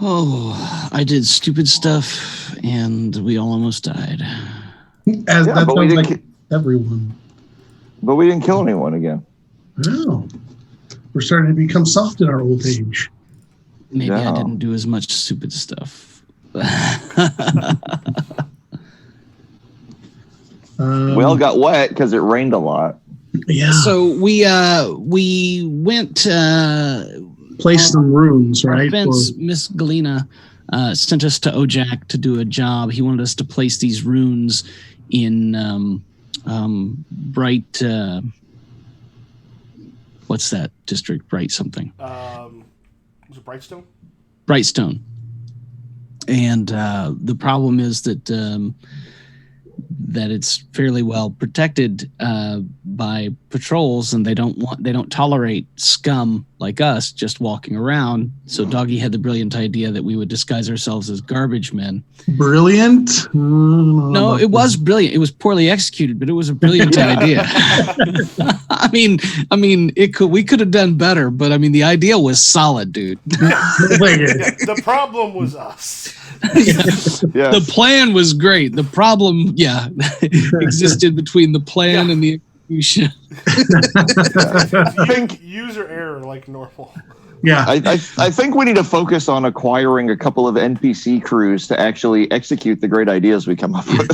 Oh, I did stupid stuff, and we all almost died. That sounds like everyone. But we didn't kill anyone again. Oh, we're starting to become soft in our old age. Maybe I didn't do as much stupid stuff. We all got wet because it rained a lot. Yeah. So we went placed some rooms, right? Miss Galena sent us to Ojak to do a job. He wanted us to place these runes in Bright. What's that district? Bright something. Was it Brightstone? Brightstone. And the problem is that it's fairly well protected by patrols, and they don't tolerate scum like us just walking around. So Doggy had the brilliant idea that we would disguise ourselves as garbage men. Brilliant? No, it was brilliant. It was poorly executed, but it was a brilliant idea. I mean, we could have done better, but I mean, the idea was solid, dude. The problem was us. Yes. The plan was great. The problem, existed between the plan and the execution. I think user error like normal. Yeah, I think we need to focus on acquiring a couple of NPC crews to actually execute the great ideas we come up with.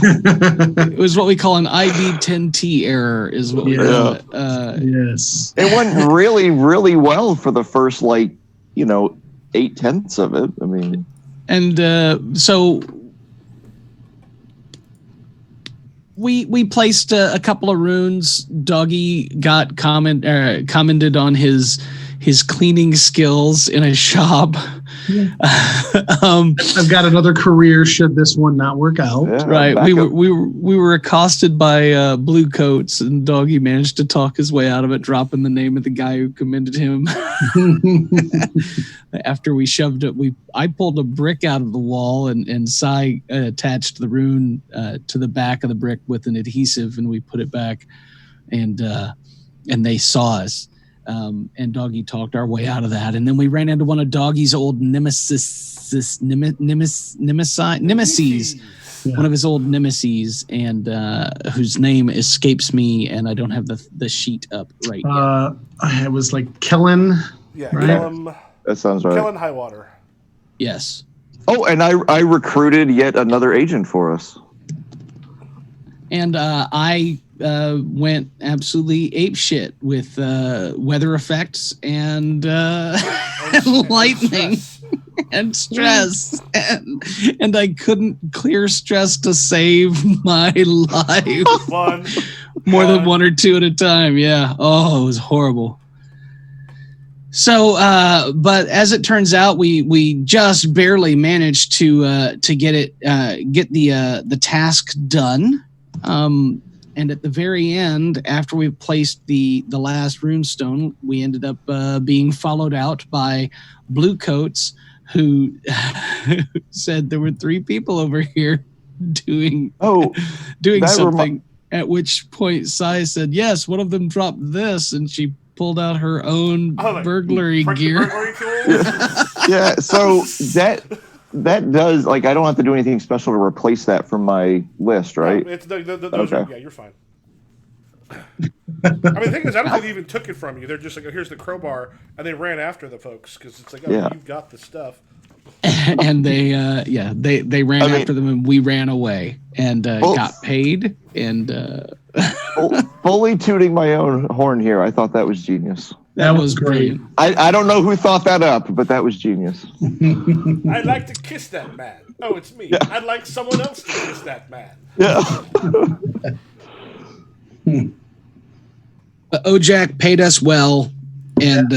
It was what we call an ID10T error, is what we call it. Yes. It went really, really well for the first 8/10 of it. I mean, and so we placed a couple of runes. Doggy got commented on his cleaning skills in a shop. Yeah. I've got another career should this one not work out. Yeah, right. We were accosted by blue coats, and Doggy managed to talk his way out of it, dropping the name of the guy who commended him. After we shoved it, I pulled a brick out of the wall, and Sai attached the rune to the back of the brick with an adhesive, and we put it back, and they saw us. And Doggy talked our way out of that. And then we ran into one of Doggy's old nemesis, one of his old nemeses, and whose name escapes me, and I don't have the sheet up right yet. It was like Kellen. Yeah, right? Kellen. That sounds right. Kellen Highwater. Yes. Oh, and I recruited yet another agent for us. And I went absolutely apeshit with weather effects and lightning and stress. And I couldn't clear stress to save my life. More than one or two at a time. Yeah. Oh, it was horrible. So, but as it turns out, we just barely managed to get the task done. And at the very end, after we placed the last runestone, we ended up being followed out by blue coats who said there were 3 people over here doing something. At which point, Sai said, "Yes, one of them dropped this," and she pulled out her own burglary gear. Yeah, so that does, I don't have to do anything special to replace that from my list, right? No, it's yeah, you're fine. I mean, the thing is, I don't think they even took it from you. They're just like, oh, here's the crowbar, and they ran after the folks because it's like, oh, you've got the stuff. And they ran after them, and we ran away and got paid. And fully tooting my own horn here, I thought that was genius. That was great. I don't know who thought that up, but that was genius. I'd like to kiss that man. Oh, it's me. Yeah. I'd like someone else to kiss that man. Yeah. Ojak paid us well, and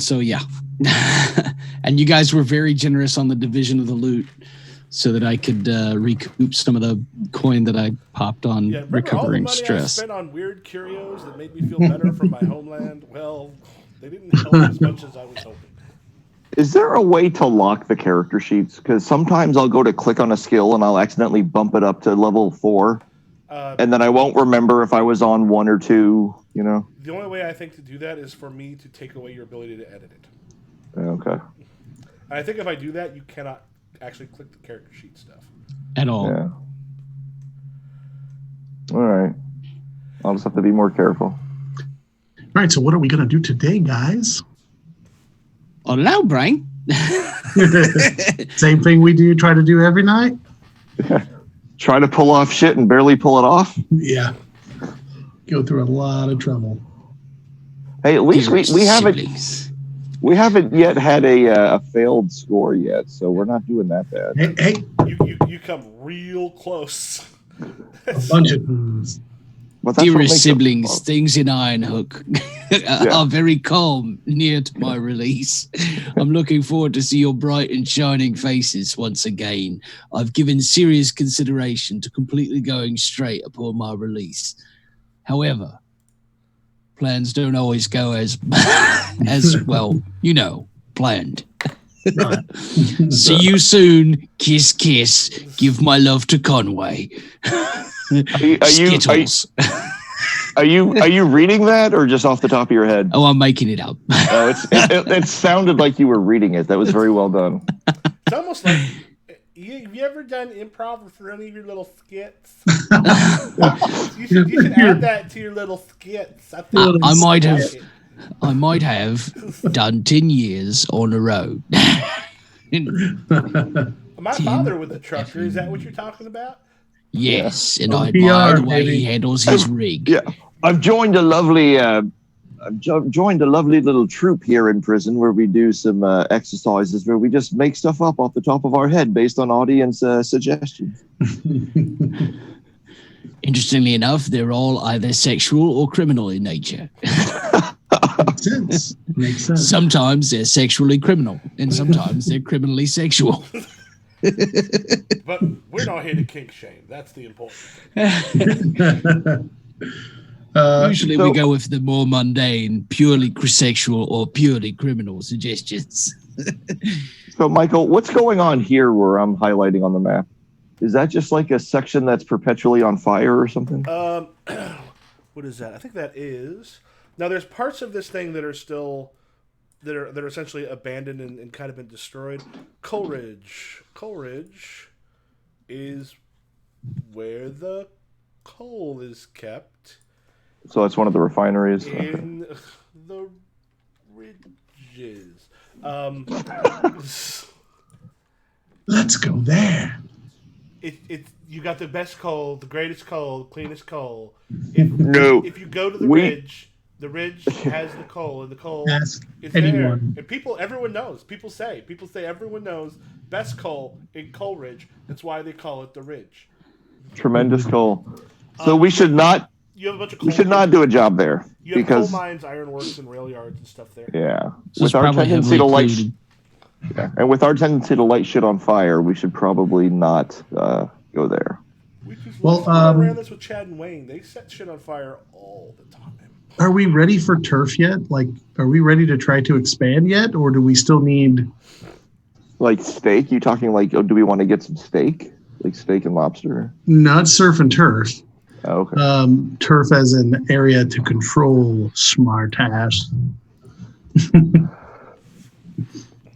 so yeah. And you guys were very generous on the division of the loot, so that I could recoup some of the coin that I popped on recovering all the money stress. I spent on weird curios that made me feel better from my homeland. Well, they didn't help as much as I was hoping. Is there a way to lock the character sheets? Because sometimes I'll go to click on a skill and I'll accidentally bump it up to level 4, and then I won't remember if I was on 1 or 2. The only way I think to do that is for me to take away your ability to edit it. Okay. I think if I do that, you cannot actually click the character sheet stuff. At all. Yeah. All right. I'll just have to be more careful. All right, so what are we going to do today, guys? Hello, Brian. Same thing we try to do every night? Try to pull off shit and barely pull it off? Yeah. Go through a lot of trouble. Hey, at least we haven't yet had a failed score yet, so we're not doing that bad. Hey. You come real close. A bunch of things. Dearest siblings, things in Ironhook are very calm near to my release. I'm looking forward to see your bright and shining faces once again. I've given serious consideration to completely going straight upon my release. However, plans don't always go as well, planned. See you soon. Kiss, kiss. Give my love to Conway. Skittles. Are you reading that or just off the top of your head? Oh, I'm making it up. It sounded like you were reading it. That was very well done. It's almost like have you ever done improv for any of your little skits? you should add that to your little skits. I might have done 10 years on a road. My father was a trucker. Is that what you're talking about? Yes, and I admire the way he handles his rig. Yeah, I've joined a lovely little troupe here in prison where we do some exercises where we just make stuff up off the top of our head based on audience suggestions. Interestingly enough, they're all either sexual or criminal in nature. Makes sense. Sometimes they're sexually criminal, and sometimes they're criminally sexual. But we're not here to kink shame. That's the important thing. Usually we go with the more mundane, purely sexual or purely criminal suggestions. So, Michael, what's going on here where I'm highlighting on the map? Is that just like a section that's perpetually on fire or something? What is that? I think that is. Now, there's parts of this thing that are still... that are essentially abandoned and kind of been destroyed. Coleridge is where the coal is kept. So it's one of the refineries? In the ridges. Let's go there. You got the best coal, the greatest coal, cleanest coal. If you go to the ridge... The ridge has the coal, and the coal is there. And everyone knows. People say everyone knows best coal in Coal Ridge. That's why they call it the ridge. Tremendous coal. So we should not. You have a bunch of coal. We should not do a job there. You have coal mines, ironworks, and rail yards and stuff there. Yeah. So with our tendency to light. And with our tendency to light shit on fire, we should probably not go there. I ran this with Chad and Wayne. They set shit on fire all the time. Are we ready for turf yet? Like, are we ready to try to expand yet, or do we still need like steak? You talking like, do we want to get some steak, like steak and lobster? Not surf and turf. Oh, okay. Turf as an area to control smart ass. I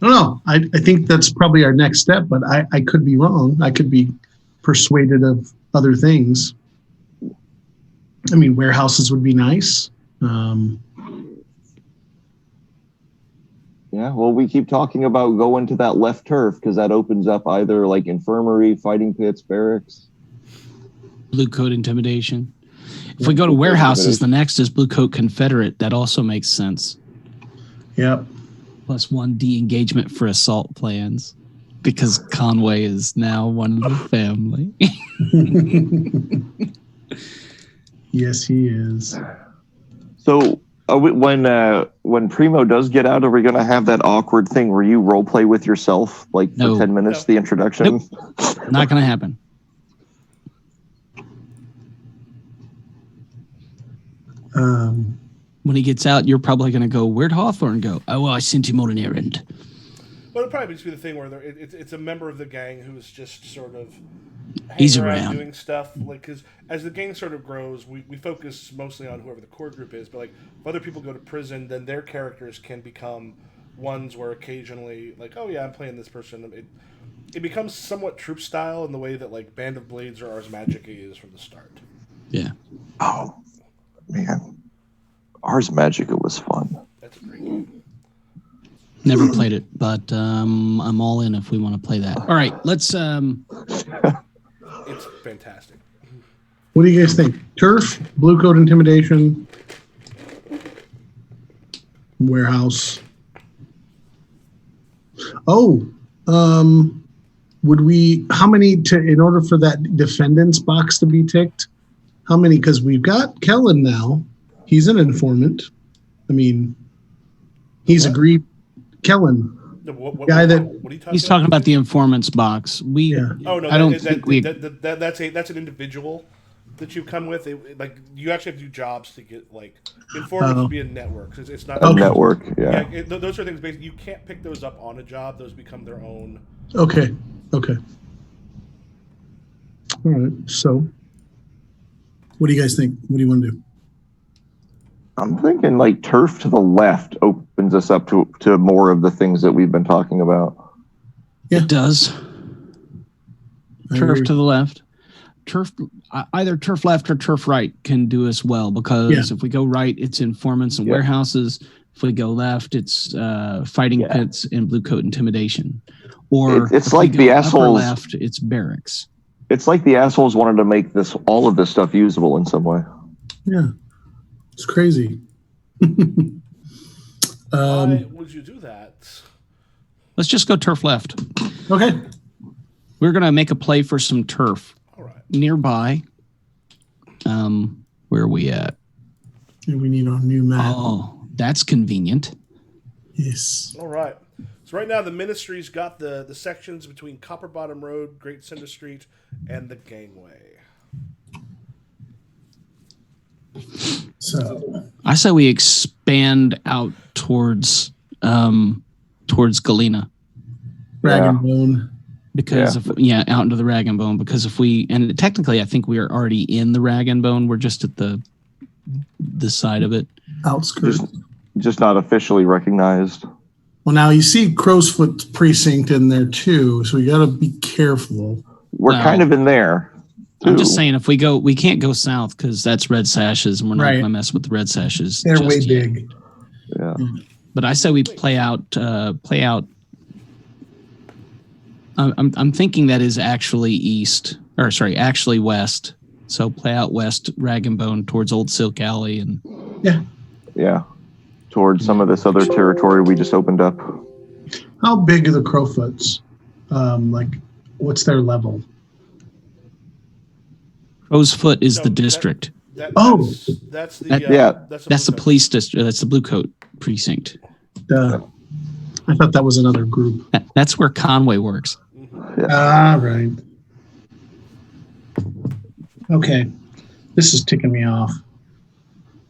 don't know. I think that's probably our next step, but I could be wrong. I could be persuaded of other things. I mean, warehouses would be nice. Yeah, well, we keep talking about going to that left turf because that opens up either like infirmary, fighting pits, barracks. Blue coat intimidation. If we go to warehouses, the next is blue coat Confederate. That also makes sense. Yep. Plus 1 de-engagement for assault plans because Conway is now one of the family. Yes, he is. So when Primo does get out, are we going to have that awkward thing where you role play with yourself, like for 10 minutes, the introduction? Nope. Not going to happen. When he gets out, you're probably going to go, where'd Hawthorne go? Oh, well, I sent him on an errand. Well, it'll probably just be the thing where it's a member of the gang who's just sort of he's around doing stuff. Like, because as the gang sort of grows, we focus mostly on whoever the core group is. But like, if other people go to prison, then their characters can become ones where occasionally, like, oh yeah, I'm playing this person. It becomes somewhat troop style in the way that like Band of Blades or Ars Magica is from the start. Yeah. Oh man, Ars Magica was fun. That's a great game. Never played it, but I'm all in if we want to play that. All right, let's. It's fantastic. What do you guys think? Turf, Blue Coat Intimidation, Warehouse. Oh, would we? How many in order for that defendant's box to be ticked? How many? Because we've got Kellen now. He's an informant. I mean, he's agreed. Kellen, what guy that what are you talking He's talking about the informant's box. Oh no, I don't that's an individual that you come with. Like you actually have to do jobs to get like informants to be a network. It's not a network. Yeah, those are things. Basically, you can't pick those up on a job. Those become their own. Okay. All right. So, what do you guys think? What do you want to do? I'm thinking like turf to the left opens us up to more of the things that we've been talking about. Yeah. It does. Turf to the left. Either turf left or turf right can do us well because if we go right, it's informants and warehouses. If we go left, it's fighting pits and blue coat intimidation. Or it's like the assholes left, it's barracks. It's like the assholes wanted to make all of this stuff usable in some way. Yeah. It's crazy. Why would you do that? Let's just go turf left. Okay. We're going to make a play for some turf. All right. Nearby. Where are we at? And we need a new map. Oh, that's convenient. Yes. All right. So right now the ministry's got the sections between Copper Bottom Road, Great Cinder Street, and the gangway. So I say we expand out towards Galena. Rag and Bone. Because out into the Rag and Bone. Because and technically I think we are already in the Rag and Bone. We're just at the side of it. Outskirts. Just not officially recognized. Well, now you see Crowsfoot Precinct in there too, so we got to be careful. We're kind of in there. I'm just saying, if we can't go south because that's red sashes, and we're not going to mess with the red sashes. They're way big. Yeah. But I say we play out. I'm thinking that is actually actually west. So play out west, Rag and Bone towards Old Silk Alley, and towards some of this other territory we just opened up. How big are the Crowfoots? What's their level? Crow's Foot is the district. That's the police district. That's the Blue Coat precinct. I thought that was another group. That's where Conway works. Right. Okay. This is ticking me off.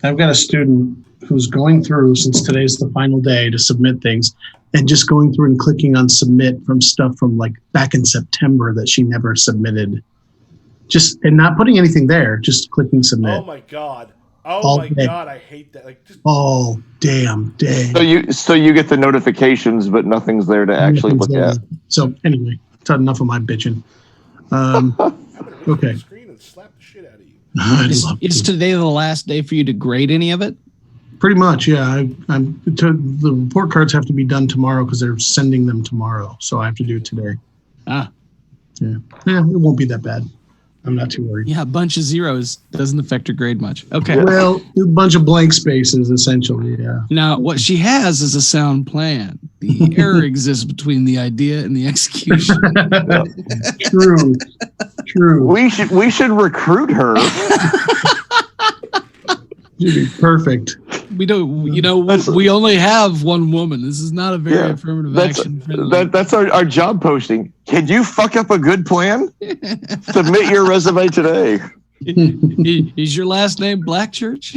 I've got a student who's going through, since today's the final day to submit things, and just going through and clicking on submit from stuff from like back in September that she never submitted. And not putting anything there, just clicking submit. Oh my god! God! I hate that. All damn day. So you get the notifications, but nothing's there to actually look at. So anyway, that's enough of my bitching. Okay. Screen and slap the shit out of you. Is today the last day for you to grade any of it? Pretty much, yeah. The report cards have to be done tomorrow because they're sending them tomorrow, so I have to do it today. Yeah. It won't be that bad. I'm not too worried. Yeah, a bunch of zeros doesn't affect her grade much. Okay. Well, a bunch of blank spaces, essentially, yeah. Now, what she has is a sound plan. The error exists between the idea and the execution. True. We should recruit her. You'd be perfect. We don't, we only have one woman. This is not a very affirmative action. That's our job posting. Can you fuck up a good plan? Submit your resume today. Is your last name Blackchurch?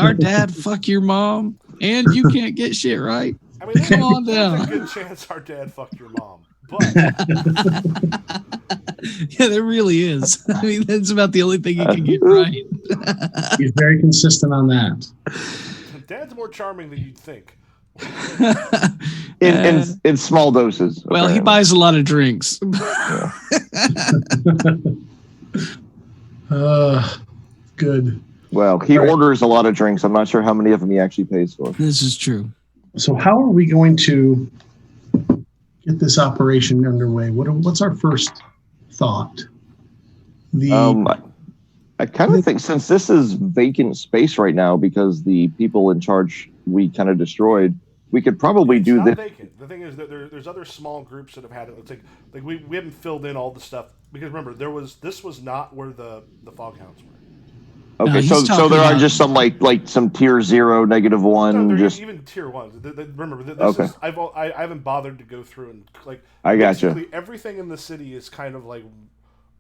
Our dad fuck your mom, and you can't get shit right. I mean, come on down. There's a good chance our dad fucked your mom. But yeah, there really is. I mean, that's about the only thing you can get right. He's very consistent on that. Dad's more charming than you'd think. in small doses. Well, he buys a lot of drinks. Good. Well, he orders a lot of drinks. I'm not sure how many of them he actually pays for. This is true. So how are we going to get this operation underway? What's our first thought? I kind of think since this is vacant space right now because the people in charge we kind of destroyed, we could probably do this. Vacant. The thing is that there's other small groups that have had it. It's like we haven't filled in all the stuff because remember this was not where the Foghounds were. Okay, no, so there are just some like some tier 0, -1, no, just even tier 1s. Remember, this okay. is, I haven't bothered to go through and like. I gotcha. Everything in the city is kind of like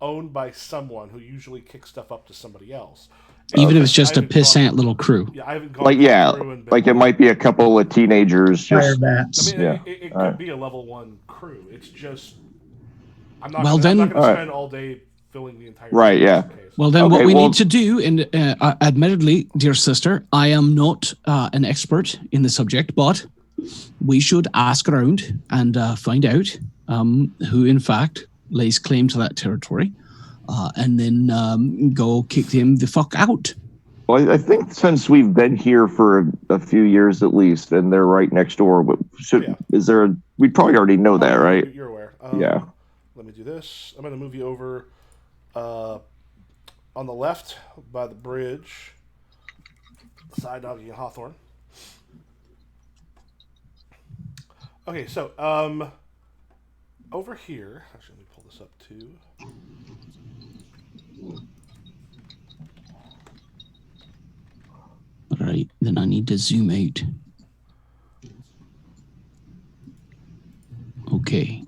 owned by someone who usually kicks stuff up to somebody else. Even if it's just a pissant little crew. Yeah, I haven't gone like it might be a couple of teenagers. Just, Firebats. I mean, it could be a level 1 crew. It's just I'm not going to spend all day filling the entire. Right. Yeah. Well, then what we need to do, and admittedly, dear sister, I am not an expert in the subject, but we should ask around and find out who, in fact, lays claim to that territory, and then go kick him the fuck out. Well, I think since we've been here for a few years at least, and they're right next door, we'd probably already know that, right? You're aware. Yeah. Let me do this. I'm going to move you over on the left by the bridge, Side Doggy and Hawthorne. Okay, so over here, actually, let me pull this up too. All right, then I need to zoom out. Okay.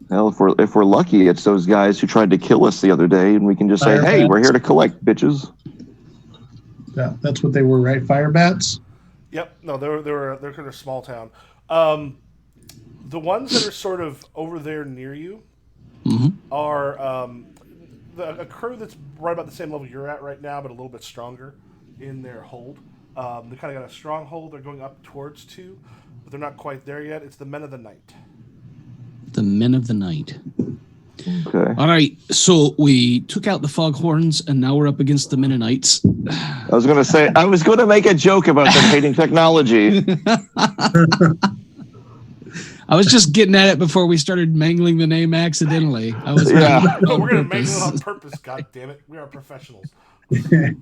Well, if we're lucky, it's those guys who tried to kill us the other day, and we can just say, "Hey, we're here to collect, bitches." Yeah, that's what they were, right? Firebats. Yep. No, they're kind of small town. The ones that are sort of over there near you are a crew that's right about the same level you're at right now, but a little bit stronger in their hold. They kind of got a stronghold. They're going up towards 2, but they're not quite there yet. It's the Men of the Night. The Men of the Night. Okay. All right. So we took out the Foghorns, and now we're up against the Mennonites. I was going to make a joke about them hating technology. I was just getting at it before we started mangling the name accidentally. We're going to mangle it on purpose. God damn it. We are professionals. The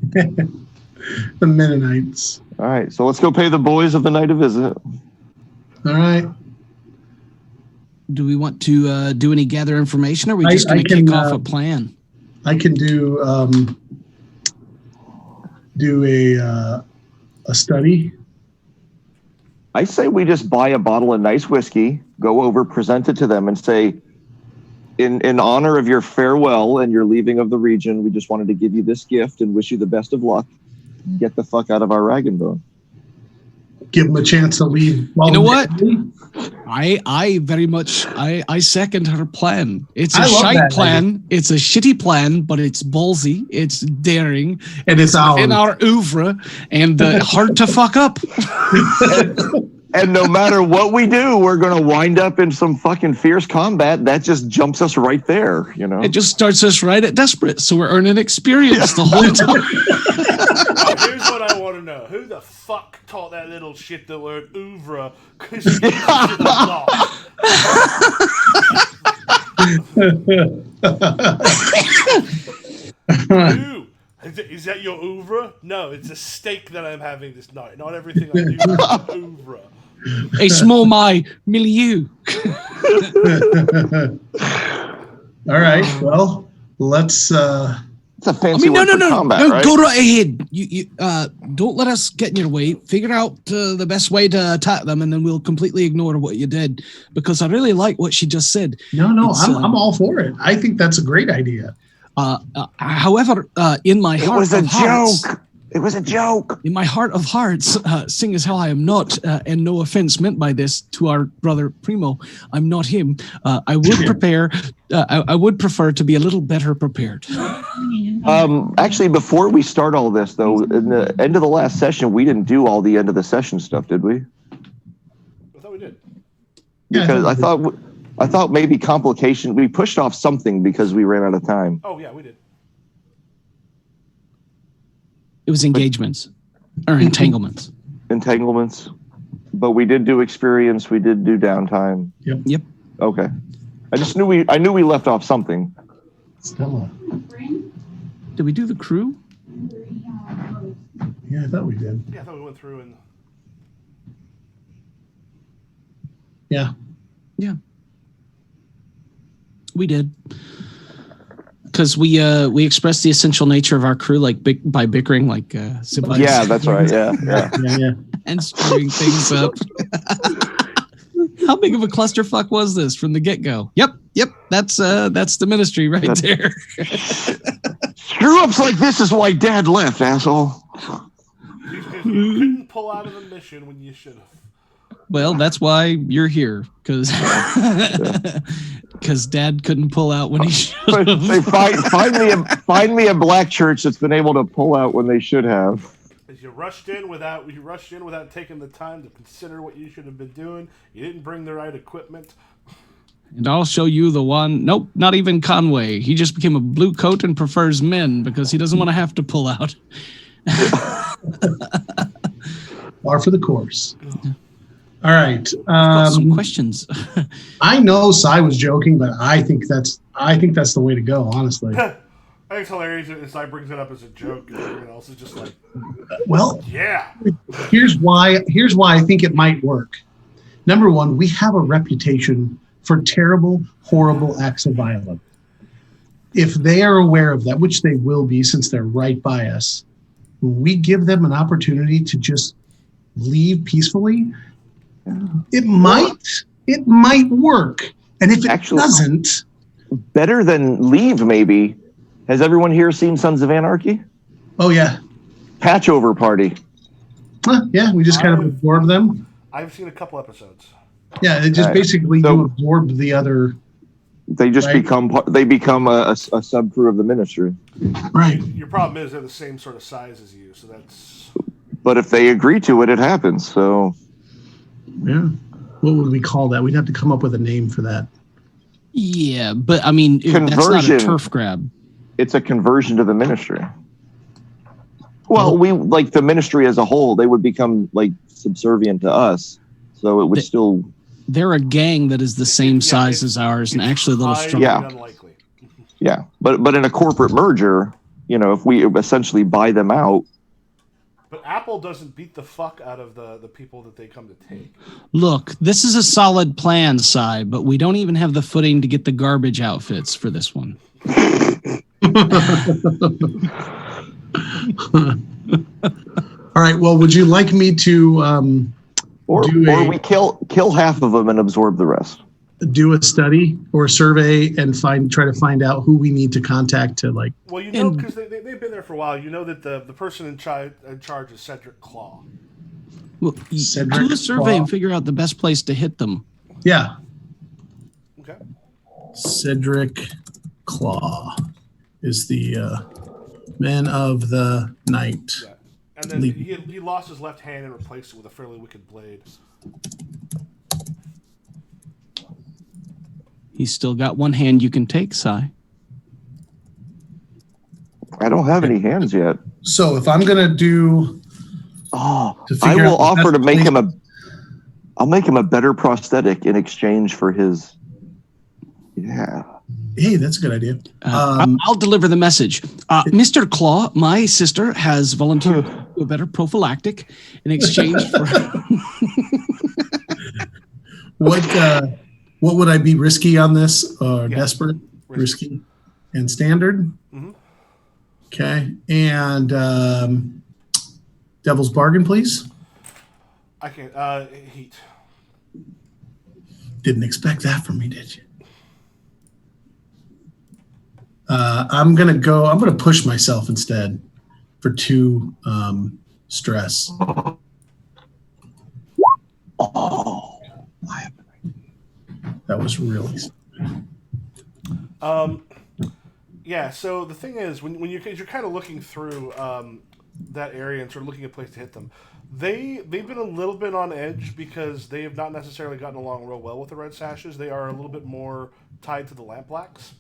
Mennonites. All right. So let's go pay the boys of the night a visit. All right. Do we want to do any gather information, or are we just going to kick off a plan? I can do a study. I say we just buy a bottle of nice whiskey, go over, present it to them, and say, in honor of your farewell and your leaving of the region, we just wanted to give you this gift and wish you the best of luck. Get the fuck out of our rag and bone. Give them a chance to leave. You know what? I very much I second her plan. It's a shite plan. Idea. It's a shitty plan, but it's ballsy. It's daring, and it's in our oeuvre and hard to fuck up. And no matter what we do, we're gonna wind up in some fucking fierce combat. That just jumps us right there. You know, it just starts us right at desperate. So we're earning experience the whole time. Here's what I want to know: who the fuck taught that little shit the word oeuvre? Because she uses it a lot. Is that your oeuvre? No, it's a steak that I'm having this night. Not everything I do is oeuvre. It's more my milieu. All right. Well, let's. It's a fancy word for combat, right? Go right ahead. You don't let us get in your way. Figure out the best way to attack them, and then we'll completely ignore what you did. Because I really like what she just said. No, I'm all for it. I think that's a great idea. However, in my heart, it was a joke. It was a joke. In my heart of hearts, seeing as how I am not, and no offense meant by this to our brother Primo, I'm not him. I would prepare. I would prefer to be a little better prepared. Actually, before we start all this, though, in the end of the last session, we didn't do all the end of the session stuff, did we? I thought we did. Because I thought maybe complication. We pushed off something because we ran out of time. Oh yeah, we did. It was engagements or entanglements. Entanglements. But we did do experience. We did do downtime. Yep. Okay. I knew we left off something. Stella. Did we do the crew? Yeah, I thought we did. Yeah, I thought we went through and. Yeah. Yeah. We did. Because we expressed the essential nature of our crew by bickering like siblings. Yeah, that's right. Yeah. And screwing things up. How big of a clusterfuck was this from the get-go? Yep. That's the ministry right there. Screw-ups like this is why Dad left, asshole. Because you couldn't pull out of the mission when you should have. Well, that's why you're here, because Dad couldn't pull out when he should have. They find me a black church that's been able to pull out when they should have. You rushed in without taking the time to consider what you should have been doing. You didn't bring the right equipment. And I'll show you the one. Nope, not even Conway. He just became a blue coat and prefers men because he doesn't want to have to pull out. Par for the course. All right. Some questions. I know Cy was joking, but I think that's the way to go. Honestly, I think it's hilarious that Cy brings it up as a joke, and everyone else is just like, well, yeah. Here's why I think it might work. Number one, we have a reputation for terrible, horrible acts of violence. If they are aware of that, which they will be since they're right by us, we give them an opportunity to just leave peacefully. It might work. And if it doesn't, better than leave, maybe. Has everyone here seen Sons of Anarchy? Oh yeah. Patchover party. Yeah, we just kind of absorb them. I've seen a couple episodes. Yeah, it just basically you absorb the other. They just become a sub crew of the ministry. Right. Your problem is they're the same sort of size as you, so that's. But if they agree to it, it happens. So. Yeah. What would we call that? We'd have to come up with a name for that. Yeah, but I mean, that's not a turf grab. It's a conversion to the ministry. Well, we like the ministry as a whole. They would become like subservient to us, so it would still. They're a gang that is the same size as ours, and actually a little stronger. Yeah, unlikely. Yeah, but in a corporate merger, if we essentially buy them out. But Apple doesn't beat the fuck out of the people that they come to take. Look, this is a solid plan, Cy, but we don't even have the footing to get the garbage outfits for this one. All right. Well, would you like me to or we kill half of them and absorb the rest? Do a study or a survey and try to find out who we need to contact to like. Well, because they've been there for a while. You know that the person in charge is Cedric Claw. Well, do a survey and figure out the best place to hit them. Yeah. Okay. Cedric Claw is the man of the night. Yeah. And then he lost his left hand and replaced it with a fairly wicked blade. He's still got one hand you can take, Cy. I don't have any hands yet. So if I'm gonna do, I will offer to make him I'll make him a better prosthetic in exchange for his. Yeah. Hey, that's a good idea. I'll deliver the message. Mr. Claw, my sister has volunteered to do a better prophylactic in exchange for. What would I be risky on this? Desperate, risky, and standard. Mm-hmm. Okay, and Devil's Bargain, please. I can't. Heat. Didn't expect that from me, did you? I'm gonna push myself instead. for 2 stress. Oh, that was really. Yeah. So the thing is, when you're kind of looking through that area and sort of looking at a place to hit them, they've been a little bit on edge because they have not necessarily gotten along real well with the Red Sashes. They are a little bit more tied to the Lampblacks,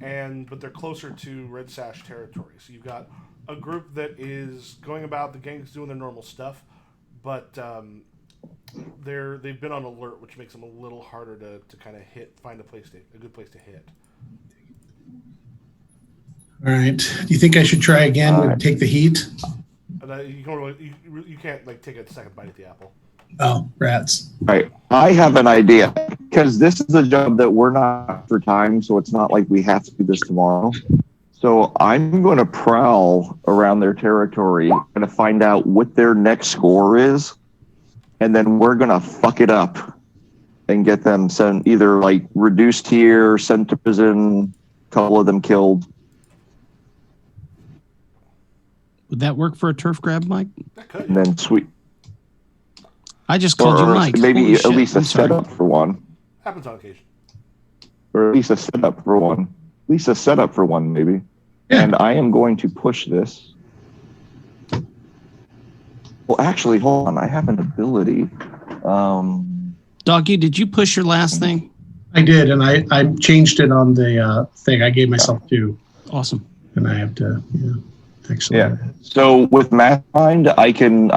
but they're closer to Red Sash territory. So you've got a group that is going about the gangs doing their normal stuff, but they've been on alert, which makes them a little harder to kind of find a good place to hit. All right. Do you think I should try again and take the heat? You can't like take a second bite at the apple. Oh, rats. Right. I have an idea because this is a job that we're not for time, so it's not like we have to do this tomorrow. So I'm going to prowl around their territory and to find out what their next score is, and then we're going to fuck it up and get them sent either like reduced here, sent to prison, a couple of them killed. Would that work for a turf grab, Mike? That could. And then sweet. I just called you Mike. Maybe at least a setup for one. Happens on occasion. Or at least a setup for one. At least a setup for one, maybe. Yeah. And I am going to push this. Well, actually, hold on. I have an ability. Doggy, did you push your last thing? I did, and I changed it on the thing. I gave myself 2. Awesome. And I have to, actually. Yeah. So with Mastermind, I can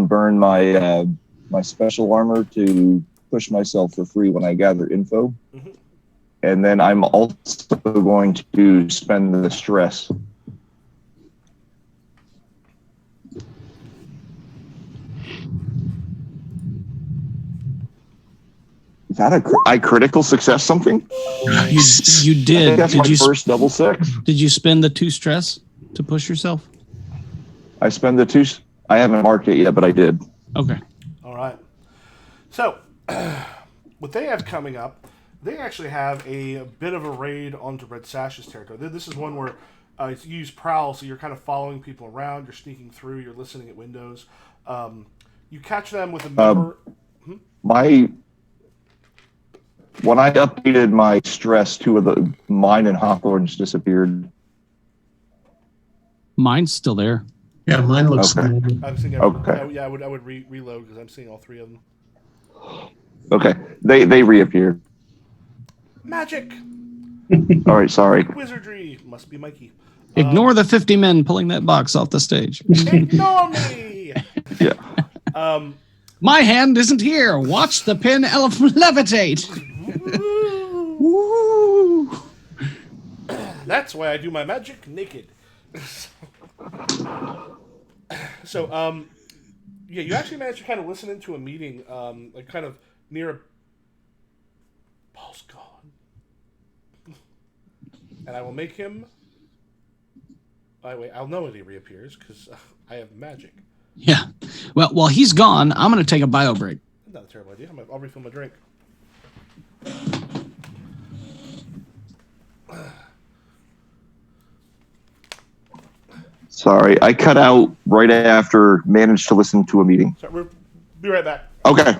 burn my my special armor to push myself for free when I gather info. Mm-hmm. And then I'm also going to spend the stress. Is that I critical success something? You did. That's did my first double 6. Did you spend the 2 stress to push yourself? I spend the 2. I haven't marked it yet, but I did. Okay. All right. So, what they have coming up, they actually have a bit of a raid onto Red Sash's territory. This is one where you use prowl, so you're kind of following people around, you're sneaking through, you're listening at windows. You catch them with a member. When I updated my stress, 2 of mine and Hawthorne's disappeared. Mine's still there. Yeah, mine looks okay. I'm seeing okay. I would reload because I'm seeing all 3 of them. Okay, they reappeared. Magic. All right, sorry. Wizardry must be Mikey. Ignore the 50 men pulling that box off the stage. Ignore me. Yeah. My hand isn't here. Watch the pin levitate. Woo. That's why I do my magic naked. So, you actually managed to kind of listen into a meeting, like kind of near a... Paul's gone. And I will make him... I'll know when he reappears, because I have magic. Yeah. Well, while he's gone, I'm going to take a bio break. Not a terrible idea. I'll refill my drink. Sorry, I cut out right after managed to listen to a meeting. So we'll be right back. Okay.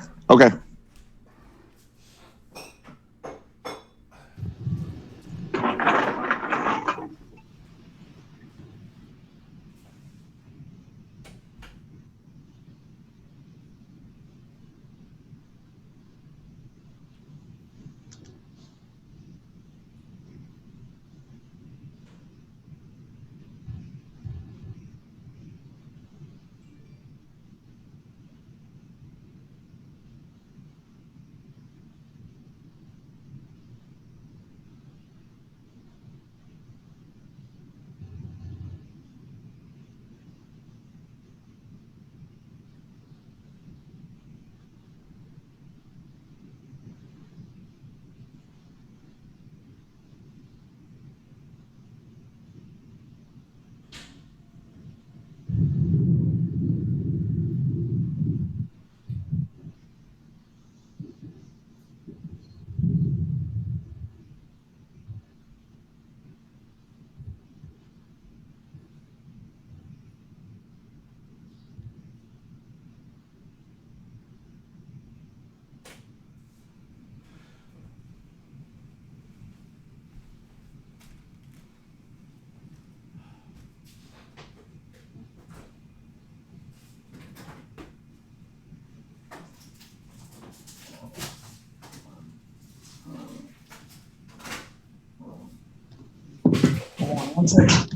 One second.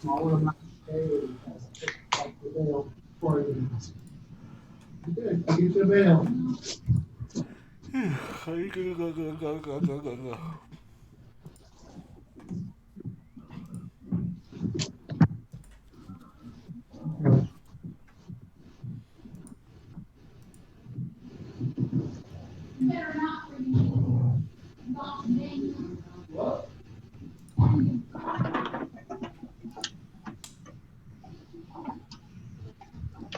Smaller amount of good. I'll get you a bail.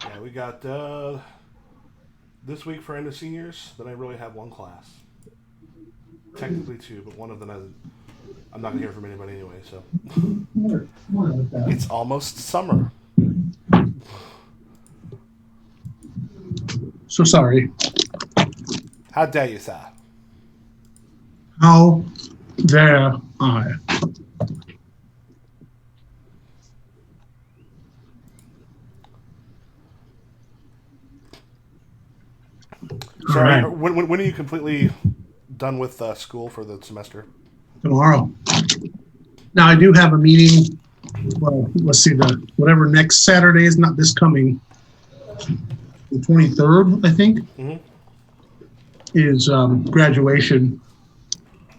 Yeah, we got this week for end of seniors. Then I really have one class, technically two, but one of them I'm not gonna hear from anybody anyway. So it's almost summer. So sorry. How dare you, sir? How dare I? So right. When are you completely done with school for the semester? Tomorrow. Now I do have a meeting. Well, let's see, whatever next Saturday is, not this coming, the 23rd, I think, is graduation.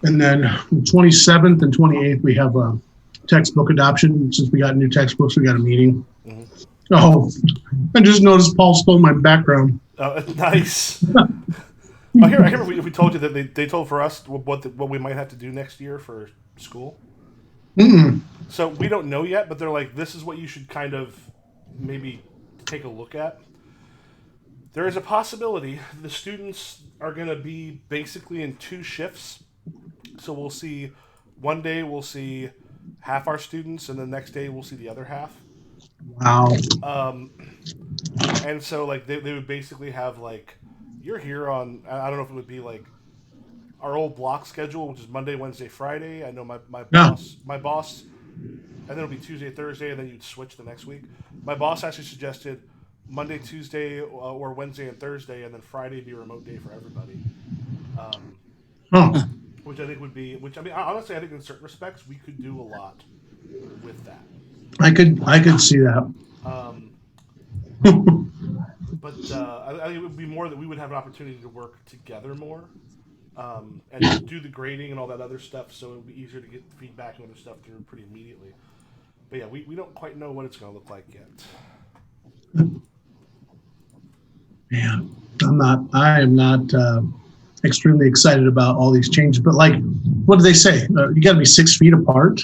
And then the 27th and 28th, we have a textbook adoption. Since we got new textbooks, we got a meeting. Oh, I just noticed Paul stole my background. Nice. I hear we told you that they told for us what we might have to do next year for school. So we don't know yet, but they're like, this is what you should kind of maybe take a look at. There is a possibility the students are going to be basically in two shifts. So we'll see, one day we'll see half our students, and the next day we'll see the other half. Wow. And so like they would basically have like, you're here on, I don't know if it would be like our old block schedule, which is Monday, Wednesday, Friday. I know my boss, and then it'll be Tuesday, Thursday, and then you'd switch the next week. My boss actually suggested Monday, Tuesday, or Wednesday and Thursday, and then Friday be a remote day for everybody. Which I think would be, honestly, I think in certain respects we could do a lot with that. I could see that. But I think it would be more that we would have an opportunity to work together more, and do the grading and all that other stuff, so it would be easier to get feedback and other stuff through pretty immediately. But yeah, we don't quite know what it's going to look like yet. Man, I am not extremely excited about all these changes, but like, what do they say? You got to be 6 feet apart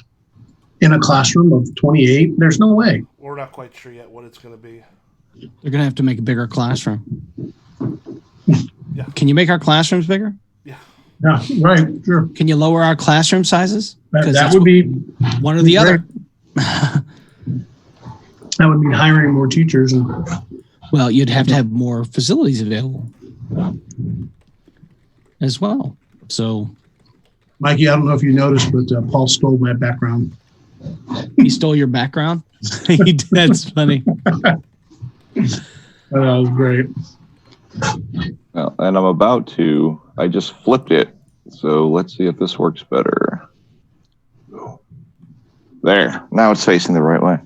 in a classroom of 28. There's no way. We're not quite sure yet what it's going to be. They're going to have to make a bigger classroom. Yeah. Can you make our classrooms bigger? Yeah, right. Sure. Can you lower our classroom sizes? That would be one or the other. That would mean hiring more teachers. Well, you'd have to have more facilities available as well. So, Mikey, I don't know if you noticed, but Paul stole my background. He stole your background? That's funny. That was great. Well, and I'm about to. I just flipped it. So let's see if this works better. There. Now it's facing the right way.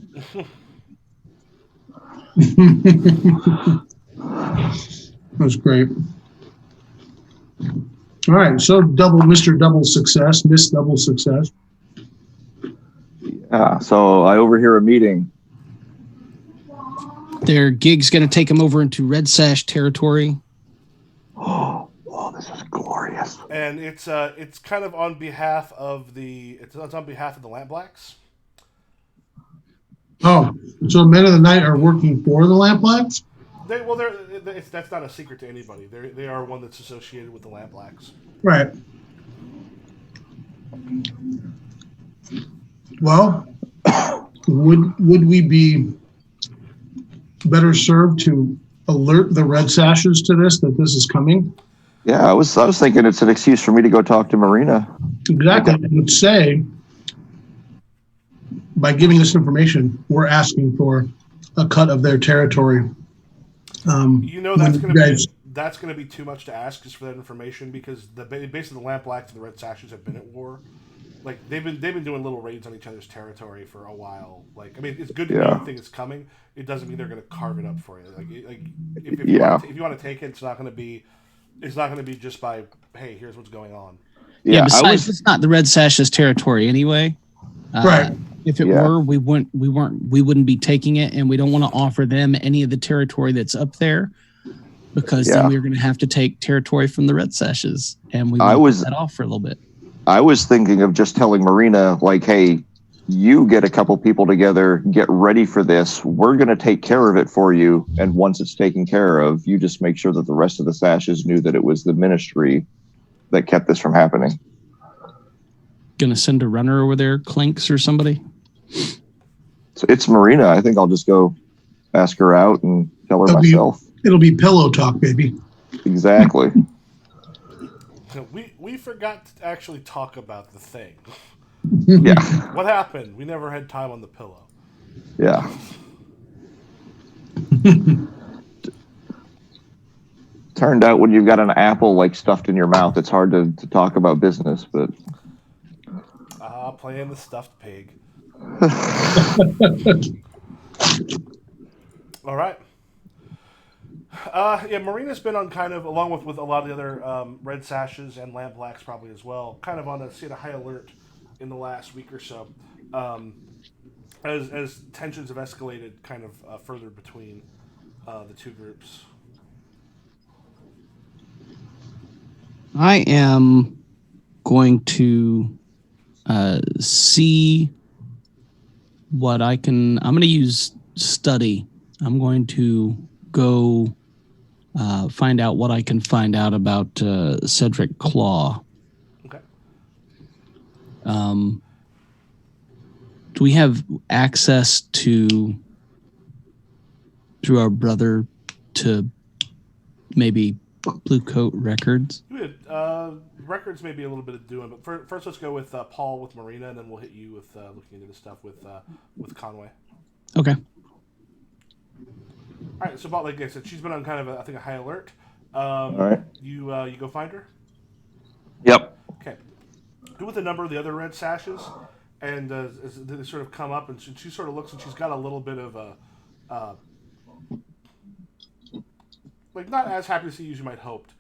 That's great. All right. So Mr. Double Success, Miss Double Success. Yeah. So I overhear a meeting. Their gig's going to take them over into Red Sash territory. Oh, this is glorious. And it's kind of on behalf of the Lampblacks. Oh, so Men of the Night are working for the Lampblacks? That's not a secret to anybody. They are one that's associated with the Lampblacks. Right. Well, would we be better served to alert the Red Sashes to this, that this is coming? Yeah, I was thinking it's an excuse for me to go talk to Marina. Exactly. I would say, by giving this information, we're asking for a cut of their territory. That's going to be too much to ask just for that information, because basically the Lampblacks and the Red Sashes have been at war. Like they've been doing little raids on each other's territory for a while. Like, I mean, it's good to know anything is coming. It doesn't mean they're going to carve it up for you. Like if you want to take it, it's not going to be just by, hey, here's what's going on. Yeah. Besides, it's not the Red Sashes territory anyway. Right. If it were, we wouldn't be taking it, and we don't want to offer them any of the territory that's up there, because then we're going to have to take territory from the Red Sashes, and we want that off for a little bit. I was thinking of just telling Marina, like, hey, you get a couple people together, get ready for this. We're going to take care of it for you, and once it's taken care of, you just make sure that the rest of the Sashes knew that it was the ministry that kept this from happening. Gonna send a runner over there, Clinks or somebody? So it's Marina. I think I'll just go ask her out and tell her myself. It'll be pillow talk, baby. Exactly. We forgot to actually talk about the thing. Yeah. What happened? We never had time on the pillow. Yeah. Turned out when you've got an apple like stuffed in your mouth, it's hard to talk about business, but playing the stuffed pig. All right. Marina's been on kind of, along with a lot of the other Red Sashes and Lampblacks probably as well, kind of on a high alert in the last week or so, as tensions have escalated kind of further between the two groups. I am going to see what I can. I'm going to use study. I'm going to go find out what I can find out about Cedric Claw. Okay. Do we have access through our brother to maybe Blue Coat Records? Records may be a little bit of doing, but first let's go with Paul with Marina, and then we'll hit you with looking into the stuff with Conway. Okay. All right. So, about, like I said, she's been on kind of a high alert. All right. You go find her. Yep. Okay. Go with a number of the other Red Sashes, and as they sort of come up, and she sort of looks, and she's got a little bit of a like not as happy to see you as you might hoped.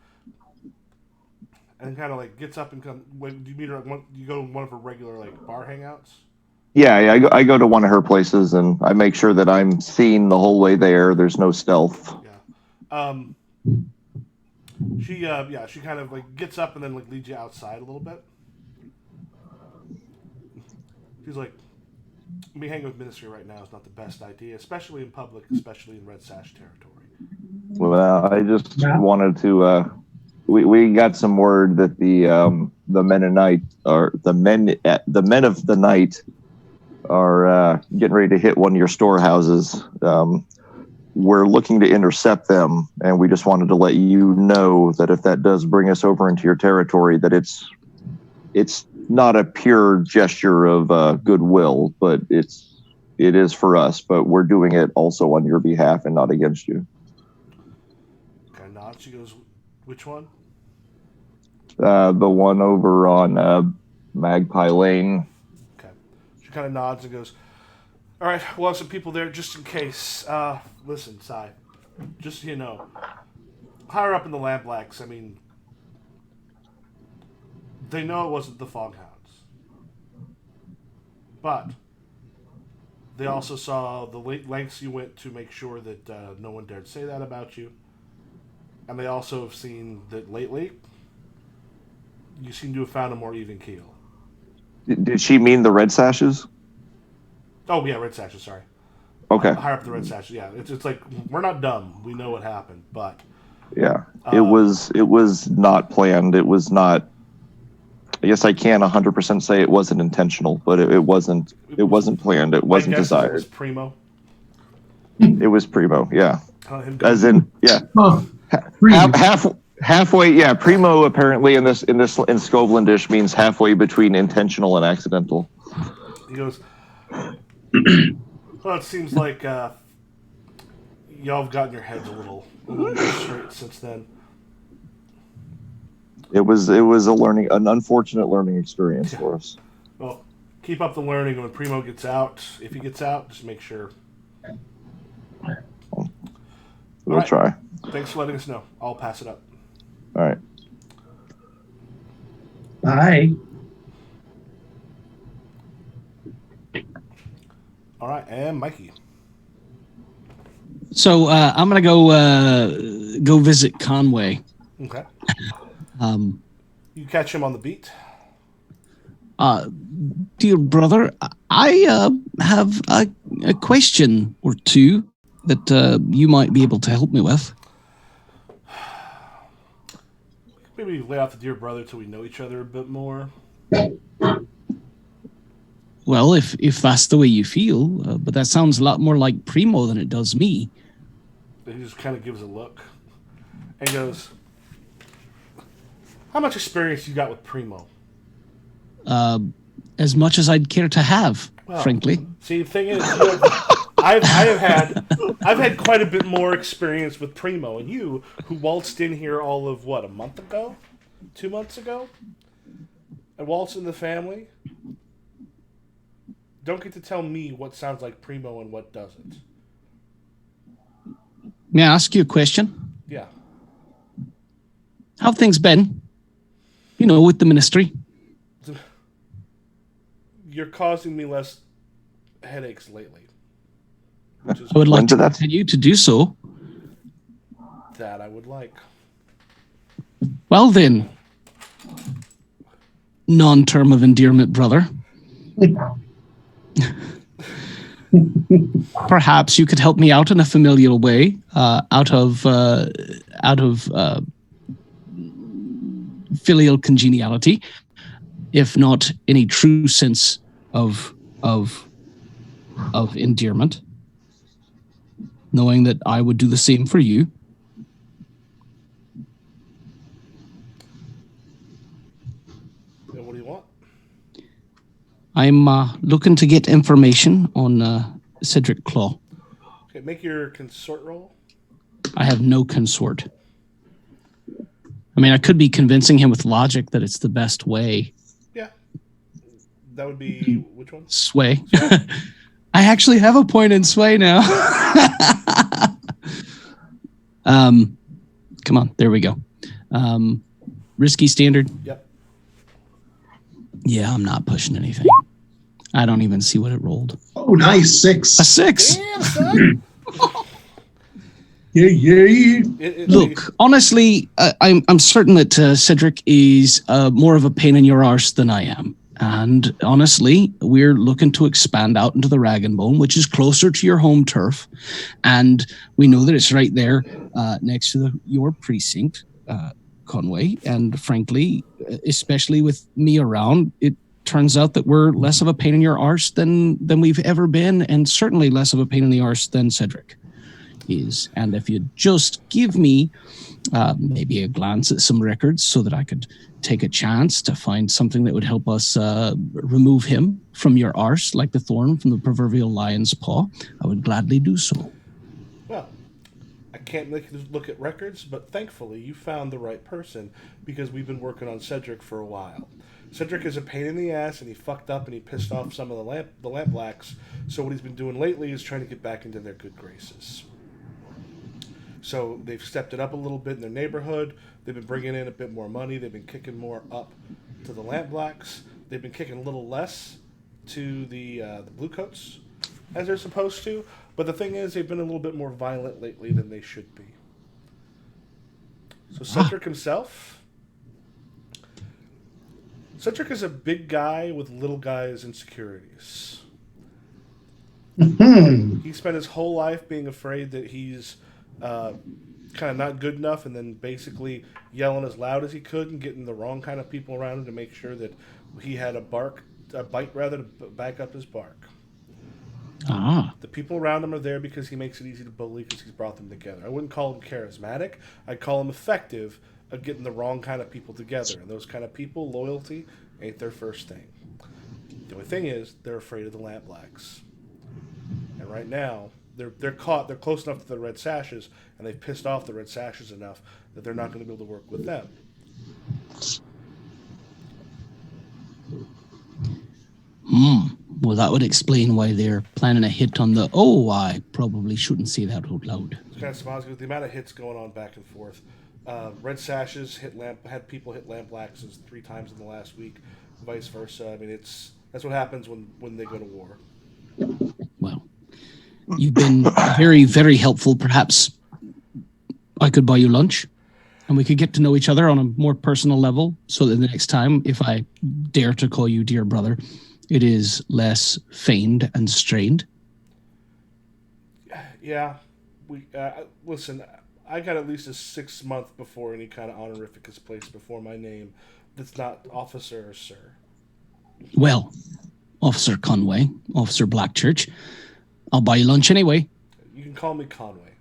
And kind of like gets up and do you meet her? You go to one of her regular like bar hangouts? Yeah. I go to one of her places and I make sure that I'm seen the whole way there. There's no stealth. Yeah. She kind of like gets up and then like leads you outside a little bit. She's like, me hanging with Ministry right now is not the best idea, especially in public, especially in Red Sash territory. Well, I just wanted to. We got some word that the Mennonite or the men of the night are getting ready to hit one of your storehouses. We're looking to intercept them, and we just wanted to let you know that if that does bring us over into your territory, that it's not a pure gesture of goodwill, but it is for us. But we're doing it also on your behalf and not against you. Okay, nod. She goes, which one? The one over on Magpie Lane. Okay. She kind of nods and goes, all right, we'll have some people there just in case. Listen, Sai, just so you know, higher up in the Lampblacks, I mean, they know it wasn't the Foghounds. But they also saw the lengths you went to make sure that no one dared say that about you. And they also have seen that lately, you seem to have found a more even keel. Did she mean the Red Sashes? Oh, yeah, Red Sashes, sorry. Okay. Higher up the Red Sashes, yeah. It's like, we're not dumb. We know what happened, but... Yeah, it was not planned. It was not... I guess I can't 100% say it wasn't intentional, but it wasn't planned. It wasn't desired. It was primo. It was primo, yeah. As in, yeah. Halfway, yeah. Primo apparently in Scovlandish means halfway between intentional and accidental. He goes, well, it seems like y'all have gotten your heads a little more straight since then. It was an unfortunate learning experience for us. Well, keep up the learning. When Primo gets out, if he gets out, just make sure. We'll try. Thanks for letting us know. I'll pass it up. All right. Bye. All right, and Mikey. So I'm gonna go visit Conway. Okay. You catch him on the beat. Dear brother, I have a question or two that you might be able to help me with. Maybe lay out the dear brother till we know each other a bit more. Well, if that's the way you feel, but that sounds a lot more like Primo than it does me. He just kind of gives a look and goes, how much experience you got with Primo? As much as I'd care to have, frankly. See, the thing is, I've had quite a bit more experience with Primo, and you, who waltzed in here all of what, a month ago, 2 months ago, and waltzed in the family, don't get to tell me what sounds like Primo and what doesn't. May I ask you a question? Yeah. How have things been? You know, with the ministry. You're causing me less headaches lately. I would like to continue to do so. That I would like. Well then, non-term of endearment, brother. Perhaps you could help me out in a familial way, out of filial congeniality, if not any true sense of endearment, knowing that I would do the same for you. And what do you want? I'm looking to get information on Cedric Claw. Okay, make your consort roll. I have no consort. I mean, I could be convincing him with logic that it's the best way. Yeah. That would be which one? Sway. I actually have a point in sway now. Come on, there we go. Risky standard. Yep. Yeah, I'm not pushing anything. I don't even see what it rolled. Oh, nice. 6. A 6. Damn, son. Yeah. Look, honestly, I'm certain that Cedric is more of a pain in your arse than I am. And honestly, we're looking to expand out into the Rag and Bone, which is closer to your home turf. And we know that it's right there next to your precinct, Conway. And frankly, especially with me around, it turns out that we're less of a pain in your arse than we've ever been, and certainly less of a pain in the arse than Cedric is. And if you'd just give me maybe a glance at some records so that I could take a chance to find something that would help us remove him from your arse like the thorn from the proverbial lion's paw, I would gladly do so. Well, I can't make you look at records, but thankfully you found the right person because we've been working on Cedric for a while. Cedric is a pain in the ass, and he fucked up and he pissed off some of the Lampblacks. So what he's been doing lately is trying to get back into their good graces. So they've stepped it up a little bit in their neighborhood. They've been bringing in a bit more money. They've been kicking more up to the Lampblacks. They've been kicking a little less to the Bluecoats, as they're supposed to. But the thing is, they've been a little bit more violent lately than they should be. So Cedric himself... Cedric is a big guy with little guys' insecurities. He spent his whole life being afraid that he's kind of not good enough, and then basically yelling as loud as he could and getting the wrong kind of people around him to make sure that he had a bite to back up his bark. The people around him are there because he makes it easy to bully because he's brought them together. I wouldn't call him charismatic. I'd call him effective of getting the wrong kind of people together. And those kind of people, loyalty ain't their first thing. The only thing is, they're afraid of the Lampblacks. And right now, they're caught. They're close enough to the Red Sashes, and they've pissed off the Red Sashes enough that they're not going to be able to work with them. Well, that would explain why they're planning a hit on the... Oh, I probably shouldn't say that out loud. It's kind of smiles with the amount of hits going on back and forth. Red Sashes had people hit Lampblacks 3 times in the last week, vice versa. I mean, that's what happens when they go to war. Well, you've been very, very helpful. Perhaps I could buy you lunch, and we could get to know each other on a more personal level, so that the next time, if I dare to call you dear brother, it is less feigned and strained. Yeah. Listen, I got at least a 6 month before any kind of honorific is placed before my name that's not officer or sir. Well, Officer Conway, Officer Blackchurch, I'll buy you lunch anyway. You can call me Conway.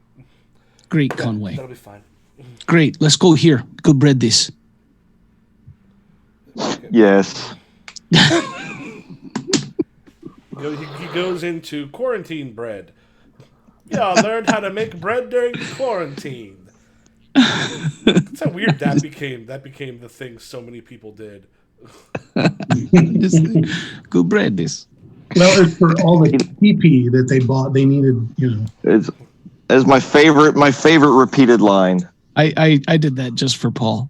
Great, Conway. That'll be fine. Great. Let's go here. Go bread this. Yes. He goes into quarantine bread. Yeah, I learned how to make bread during quarantine. That's how weird that became. That became the thing so many people did. Just go bread this. Well, it's for all the PP that they bought. They needed, It's my favorite repeated line. I did that just for Paul.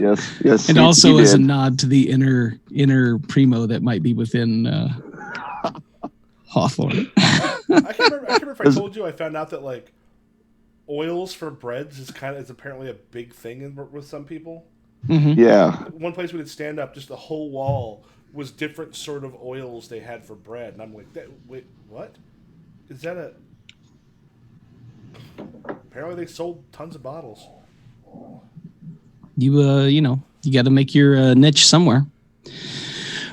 Yes. And also as a nod to the inner primo that might be within Hawthorne. I can't remember if I told you I found out that like oils for breads is apparently a big thing with some people. Mm-hmm. Yeah. One place we could stand up, just the whole wall was different sort of oils they had for bread, and I'm like, wait, what? Is that a? Apparently, they sold tons of bottles. You got to make your niche somewhere.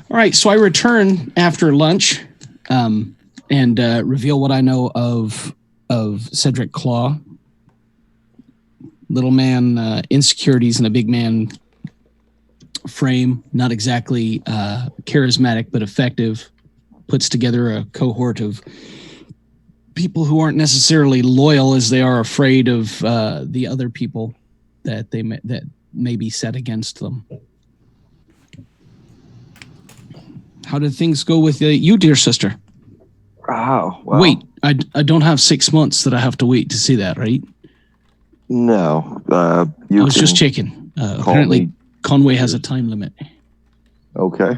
All right, so I return after lunch, and reveal what I know of Cedric Claw. Little man, insecurities, and a big man frame. Not exactly charismatic, but effective. Puts together a cohort of people who aren't necessarily loyal, as they are afraid of the other people that may be set against them. How did things go with you, dear sister? Oh, well. Wait, I don't have 6 months that I have to wait to see that, right? No. I was just checking. Apparently, Conway has a time limit. Okay.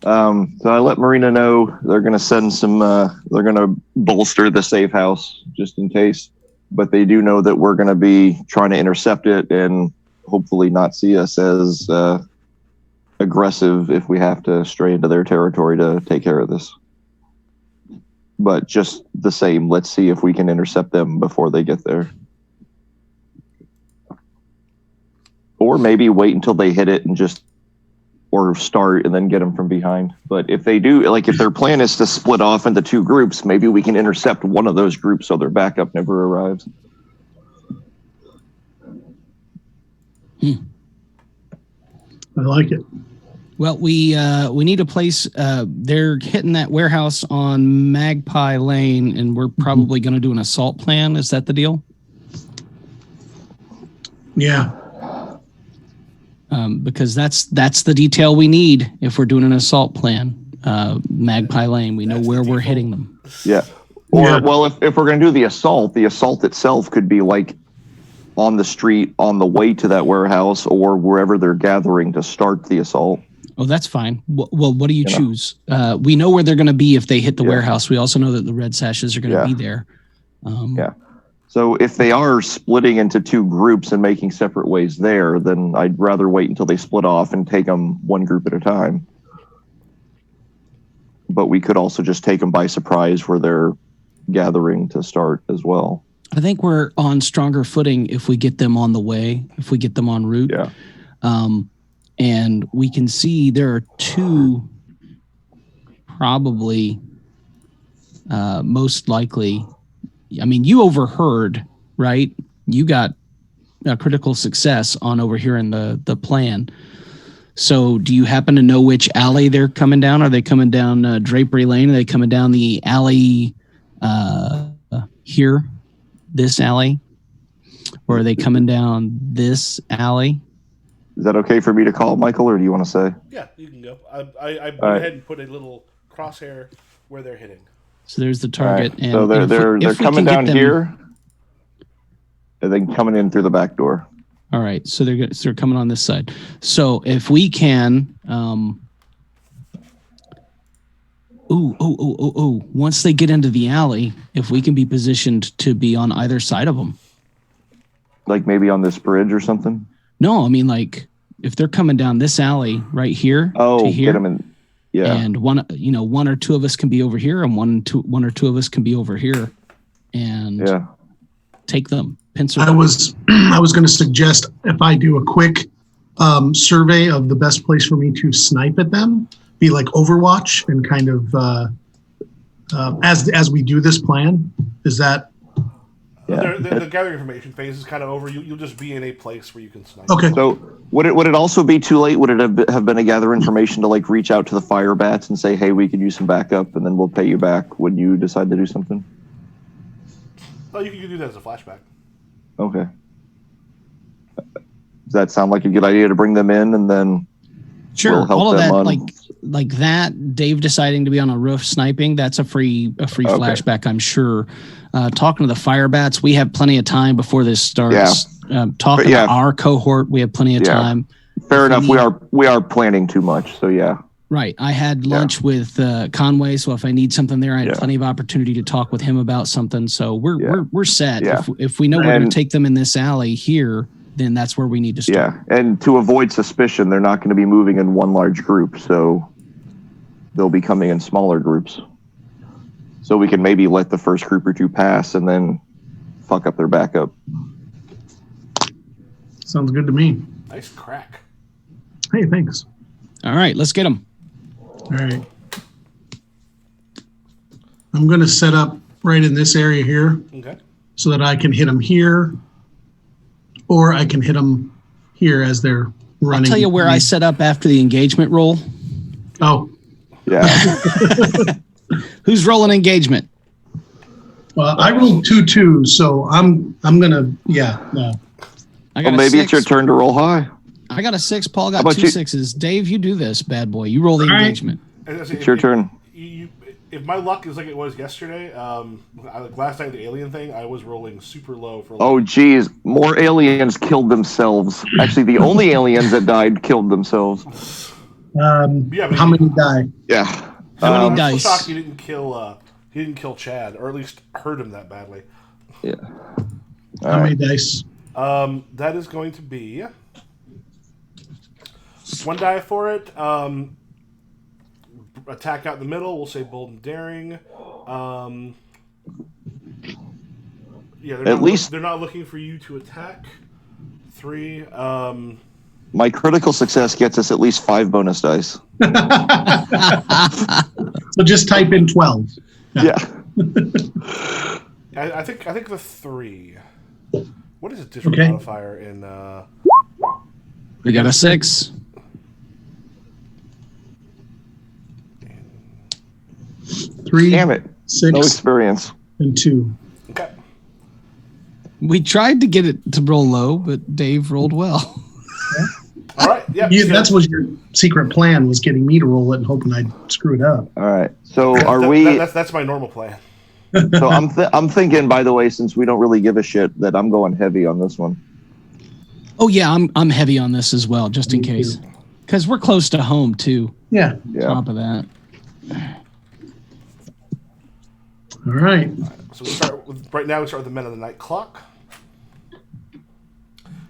So I let Marina know they're going to send some, they're going to bolster the safe house just in case. But they do know that we're going to be trying to intercept it and hopefully not see us as aggressive if we have to stray into their territory to take care of this. But just the same, let's see if we can intercept them before they get there. Or maybe wait until they hit it and or start and then get them from behind. But if they do, like if their plan is to split off into 2 groups, maybe we can intercept one of those groups so their backup never arrives. I like it. Well, we need a place. They're hitting that warehouse on Magpie Lane, and we're probably going to do an assault plan. Is that the deal? Yeah. Because that's the detail we need if we're doing an assault plan. Magpie Lane, we know where we're hitting them. Yeah. Or, well, if we're going to do the assault itself could be like on the street on the way to that warehouse or wherever they're gathering to start the assault. Oh, that's fine. Well, what do you choose? We know where they're going to be if they hit the warehouse. We also know that the Red Sashes are going to be there. So if they are splitting into 2 groups and making separate ways there, then I'd rather wait until they split off and take them one group at a time. But we could also just take them by surprise where they're gathering to start as well. I think we're on stronger footing if we get them on the way, if we get them en route. Yeah. And we can see there are 2 probably most likely. I mean, you overheard, right? You got critical success on over here in the plan. So do you happen to know which alley they're coming down? Are they coming down Drapery Lane? Are they coming down the alley here, this alley? Or are they coming down this alley? Is that okay for me to call, Michael, or do you want to say? Yeah, you can go. I went ahead and put a little crosshair where they're hitting. So there's the target. Right. And so they're coming down here, and then coming in through the back door. All right, so they're coming on this side. So if we can, once they get into the alley, if we can be positioned to be on either side of them, like maybe on this bridge or something. No, I mean like if they're coming down this alley right here to here, get them in. Yeah, and one or two of us can be over here, and one or two of us can be over here, and take them. I was going to suggest if I do a quick survey of the best place for me to snipe at them, be like Overwatch, and kind of as we do this plan. Is that? Yeah. The gathering information phase is kind of over. You'll just be in a place where you can snipe. Okay. So would it also be too late? Would it have been a gather information to like reach out to the fire bats and say, hey, we could use some backup, and then we'll pay you back when you decide to do something? Oh, you can do that as a flashback. Okay. Does that sound like a good idea to bring them in and then we'll help all of that like that Dave deciding to be on a roof sniping, that's a free flashback, I'm sure. Talking to the fire bats, we have plenty of time before this starts. Talking to our cohort, we have plenty of time. Fair enough. We are planning too much, so yeah. Right. I had lunch with Conway, so if I need something there, I had plenty of opportunity to talk with him about something. So we're set. Yeah. If we know we're going to take them in this alley here, then that's where we need to start. Yeah, and to avoid suspicion, they're not going to be moving in one large group, so they'll be coming in smaller groups. So we can maybe let the first group or two pass and then fuck up their backup. Sounds good to me. Nice crack. Hey, thanks. All right, let's get them. All right. I'm going to set up right in this area here so that I can hit them here, or I can hit them here as they're running. I'll tell you where I set up after the engagement roll. Oh. Yeah. Who's rolling engagement? Well, I rolled 2-2, so I'm gonna no. Maybe it's your turn to roll high. I got a 6. Paul got 2 6s. Dave, you do this, bad boy. You roll the engagement. It's your turn. If my luck is like it was yesterday, last night the alien thing, I was rolling super low for. Oh, geez, more aliens killed themselves. Actually, the only aliens that died killed themselves. How many die? Yeah. How many dice? I'm shocked he didn't kill Chad, or at least hurt him that badly. Yeah. How many dice? That is going to be 1 die for it. Attack out in the middle. We'll say bold and daring. They're not looking for you to attack. 3. My critical success gets us at least 5 bonus dice. So just type in 12. Yeah. I think the 3. What is a different modifier in? We got a 6. 3. Damn it! 6. No experience. And 2. Okay. We tried to get it to roll low, but Dave rolled well. All right. Yeah. That's what your secret plan was, getting me to roll it and hoping I'd screw it up. All right. So we? That's my normal plan. So I'm thinking, by the way, since we don't really give a shit, that I'm going heavy on this one. Oh yeah, I'm heavy on this as well, just in case, because we're close to home too. Yeah. On top of that. All right. So we start with right now. We start with the Men of the Night clock.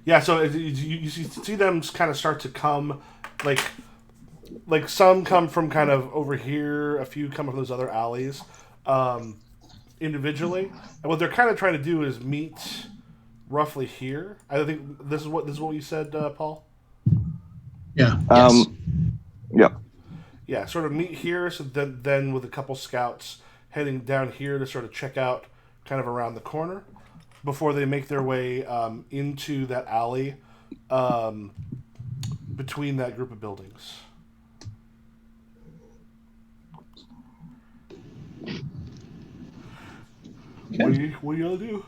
Yeah. So you see them kind of start to come, like some come from kind of over here. A few come from those other alleys. Individually, and what they're kind of trying to do is meet roughly here. I think this is what you said, Paul. Yeah. Yeah. Yeah, sort of meet here. So then with a couple scouts heading down here to sort of check out kind of around the corner. before they make their way into that alley between that group of buildings. Okay. What do y'all do?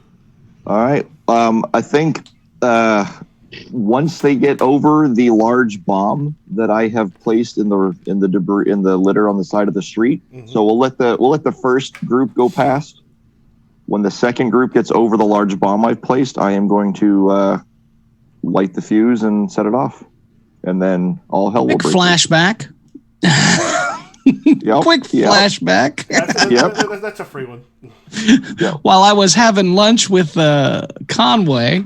All right. I think once they get over the large bomb that I have placed in the debris in the litter on the side of the street, so we'll let the first group go past. When the second group gets over the large bomb I've placed, I am going to light the fuse and set it off, and then all hell will break loose. Flashback. Yep. Quick flashback. That's a free one. Yep. While I was having lunch with Conway,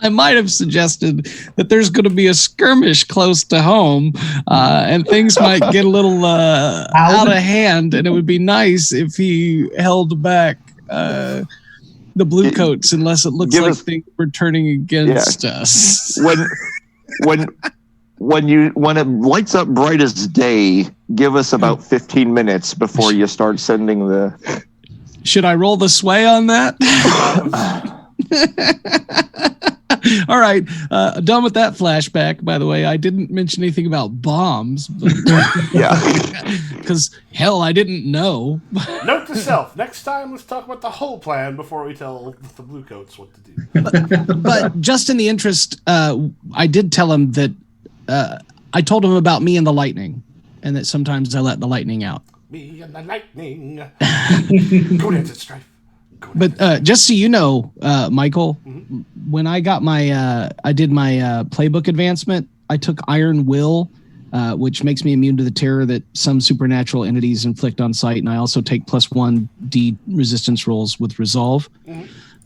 I might have suggested that there's going to be a skirmish close to home, and things might get a little out of hand, and it would be nice if he held back the Bluecoats unless it looks like things were turning against us. When it lights up bright as day, give us about 15 minutes before you start sending the... Should I roll the sway on that? All right. Done with that flashback, by the way. I didn't mention anything about bombs. Yeah. Because, hell, I didn't know. Note to self, next time let's talk about the whole plan before we tell the Bluecoats what to do. But just in the interest, I did tell him that I told him about me and the lightning, and that sometimes I let the lightning out. Me and the lightning. Go dance at Strife. But just so you know, Michael, when I got I did my playbook advancement, I took Iron Will, which makes me immune to the terror that some supernatural entities inflict on sight, and I also take +1d resistance rolls with Resolve.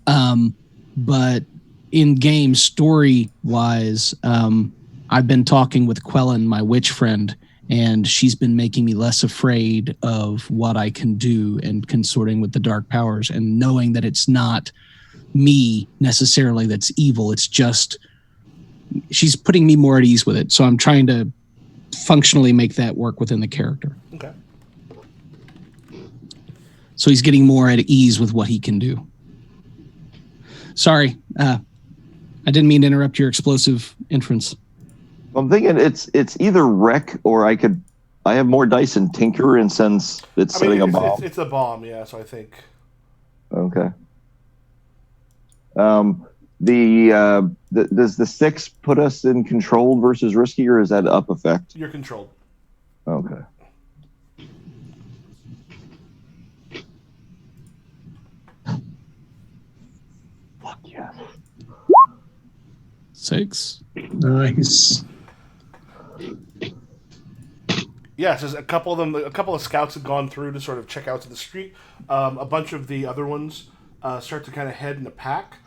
But in game story wise, I've been talking with Quellen, my witch friend, and she's been making me less afraid of what I can do and consorting with the dark powers and knowing that it's not me necessarily that's evil. It's just she's putting me more at ease with it. So I'm trying to functionally make that work within the character. Okay. So he's getting more at ease with what he can do. Sorry, I didn't mean to interrupt your explosive entrance. I'm thinking it's either wreck or I have more dice in tinker, and since it's setting a bomb. It's a bomb, yeah. So I think. Okay. Does the 6 put us in controlled versus risky, or is that up effect? You're controlled. Okay. Fuck yeah. 6. Nice. Yeah, so a couple of scouts have gone through to sort of check out to the street. A bunch of the other ones start to kind of head in a pack,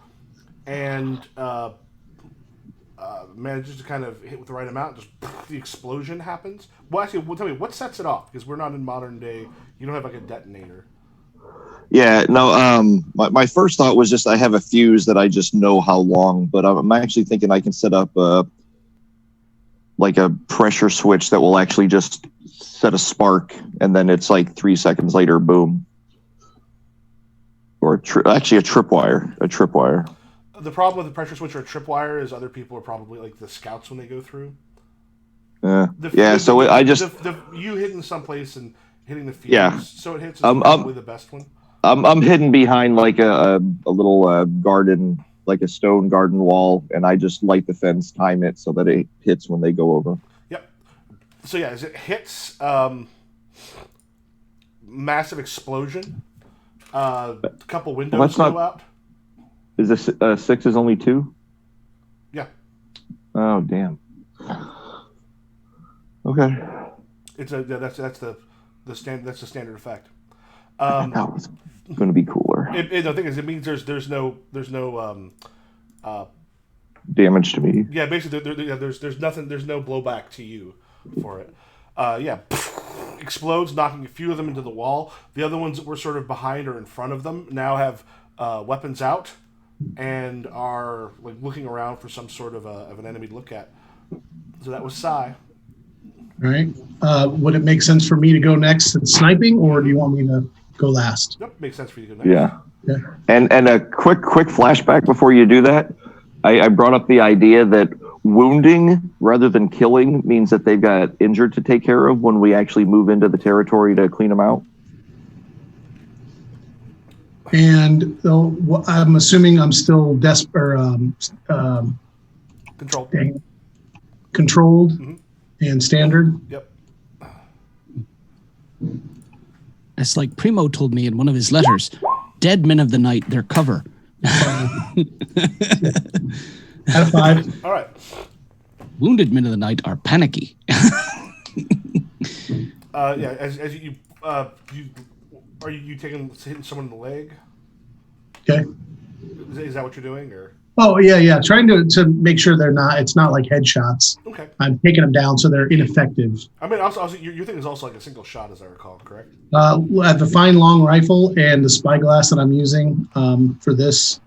and manages to kind of hit with the right amount. Just the explosion happens. Well, actually, tell me what sets it off, because we're not in modern day. You don't have like a detonator. Yeah, no. My first thought was just I have a fuse that I just know how long, but I'm actually thinking I can set up like a pressure switch that will actually just set a spark, and then it's like 3 seconds later, boom. Or actually a tripwire. The problem with the pressure switch or a tripwire is other people are probably like the scouts when they go through. You hitting someplace and hitting the fuse. Yeah. So it hits is probably the best one. I'm hidden behind like a little garden, like a stone garden wall, and I just light the fence, time it so that it hits when they go over. Yep. So yeah, as it hits, massive explosion. A couple windows go out. Is this 6 is only 2? Yeah. Oh damn. Okay. That's the standard effect. That was going to be cooler. The thing is, it means there's no damage to me. Yeah, basically, there's nothing. There's no blowback to you for it. Explodes, knocking a few of them into the wall. The other ones that were sort of behind or in front of them now have weapons out and are like looking around for some sort of an enemy to look at. So that was Sai. All right. Would it make sense for me to go next and sniping, or do you want me to go last? Nope, makes sense for you to go next. Yeah. Yeah. And a quick flashback before you do that. I brought up the idea that wounding rather than killing means that they've got injured to take care of when we actually move into the territory to clean them out. And I'm assuming I'm still controlled and standard. Yep. It's like Primo told me in one of his letters, dead men of the night, their cover. Out of 5. All right. Wounded men of the night are panicky. Yeah, as you are you hitting someone in the leg? Okay. Is that what you're doing, or? Oh yeah. Trying to make sure it's not like headshots. Okay. I'm taking them down so they're ineffective. I mean, also your thing is also like a single shot, as I recall, correct? I have the fine long rifle and the spyglass that I'm using for this.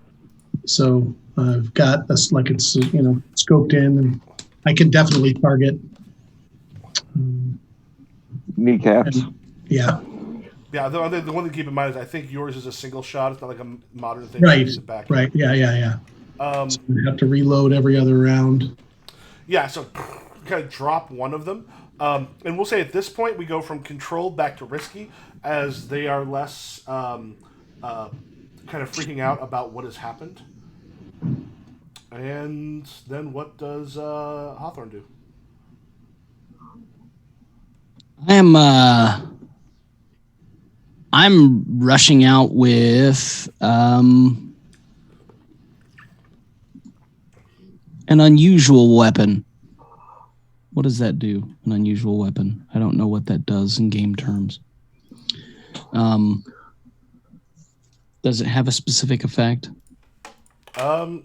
So I've got this like it's scoped in, and I can definitely target kneecaps. Yeah. Yeah, the one to keep in mind is I think yours is a single shot. It's not like a modern thing. Right. Yeah. So we have to reload every other round. Yeah, so kind of drop one of them. And we'll say at this point we go from controlled back to risky as they are less kind of freaking out about what has happened. And then what does Hawthorne do? I'm rushing out with an unusual weapon. What does that do? An unusual weapon. I don't know what that does in game terms. Does it have a specific effect? I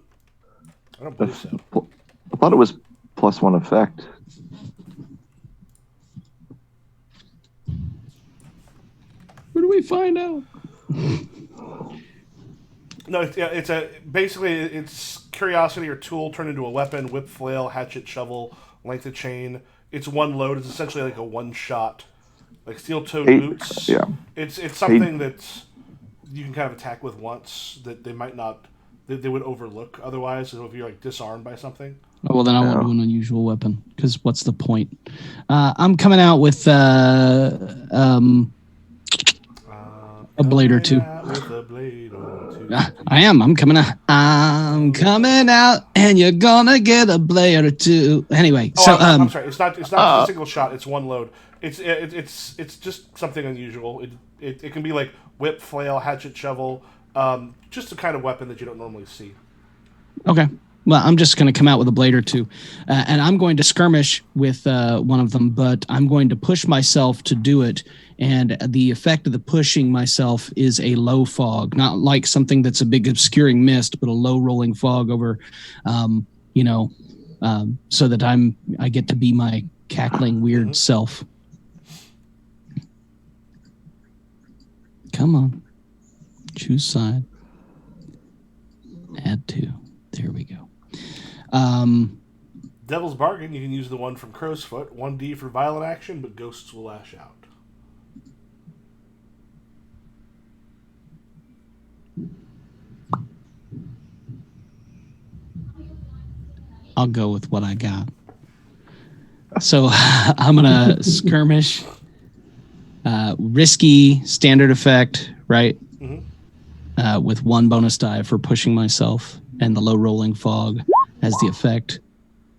don't believe so. I thought it was +1 effect. Where do we find out? No, it's curiosity or tool turned into a weapon, whip, flail, hatchet, shovel, length of chain. It's one load. It's essentially like a one shot, like steel-toed boots. Yeah. It's something that you can kind of attack with once that they might not, they would overlook otherwise. So if you're like disarmed by something. Oh, well, then I won't do an unusual weapon because what's the point? I'm coming out with a blade or two. I am. I'm coming out. I'm coming out, and you're gonna get a blade or two. Anyway, I'm sorry. It's not a single shot. It's one load. It's just something unusual. It can be like whip, flail, hatchet, shovel. Just a kind of weapon that you don't normally see. Okay. Well, I'm just going to come out with a blade or two, and I'm going to skirmish with one of them, but I'm going to push myself to do it. And the effect of the pushing myself is a low fog, not like something that's a big obscuring mist, but a low rolling fog over, so that I get to be my cackling weird self. Come on, choose side. Add 2. There we go. Devil's Bargain, you can use the one from Crow's Foot. 1D for violent action, but ghosts will lash out. I'll go with what I got. So I'm going to skirmish. Risky, standard effect, right? Mm-hmm. With 1 bonus die for pushing myself, and the low rolling fog has the effect.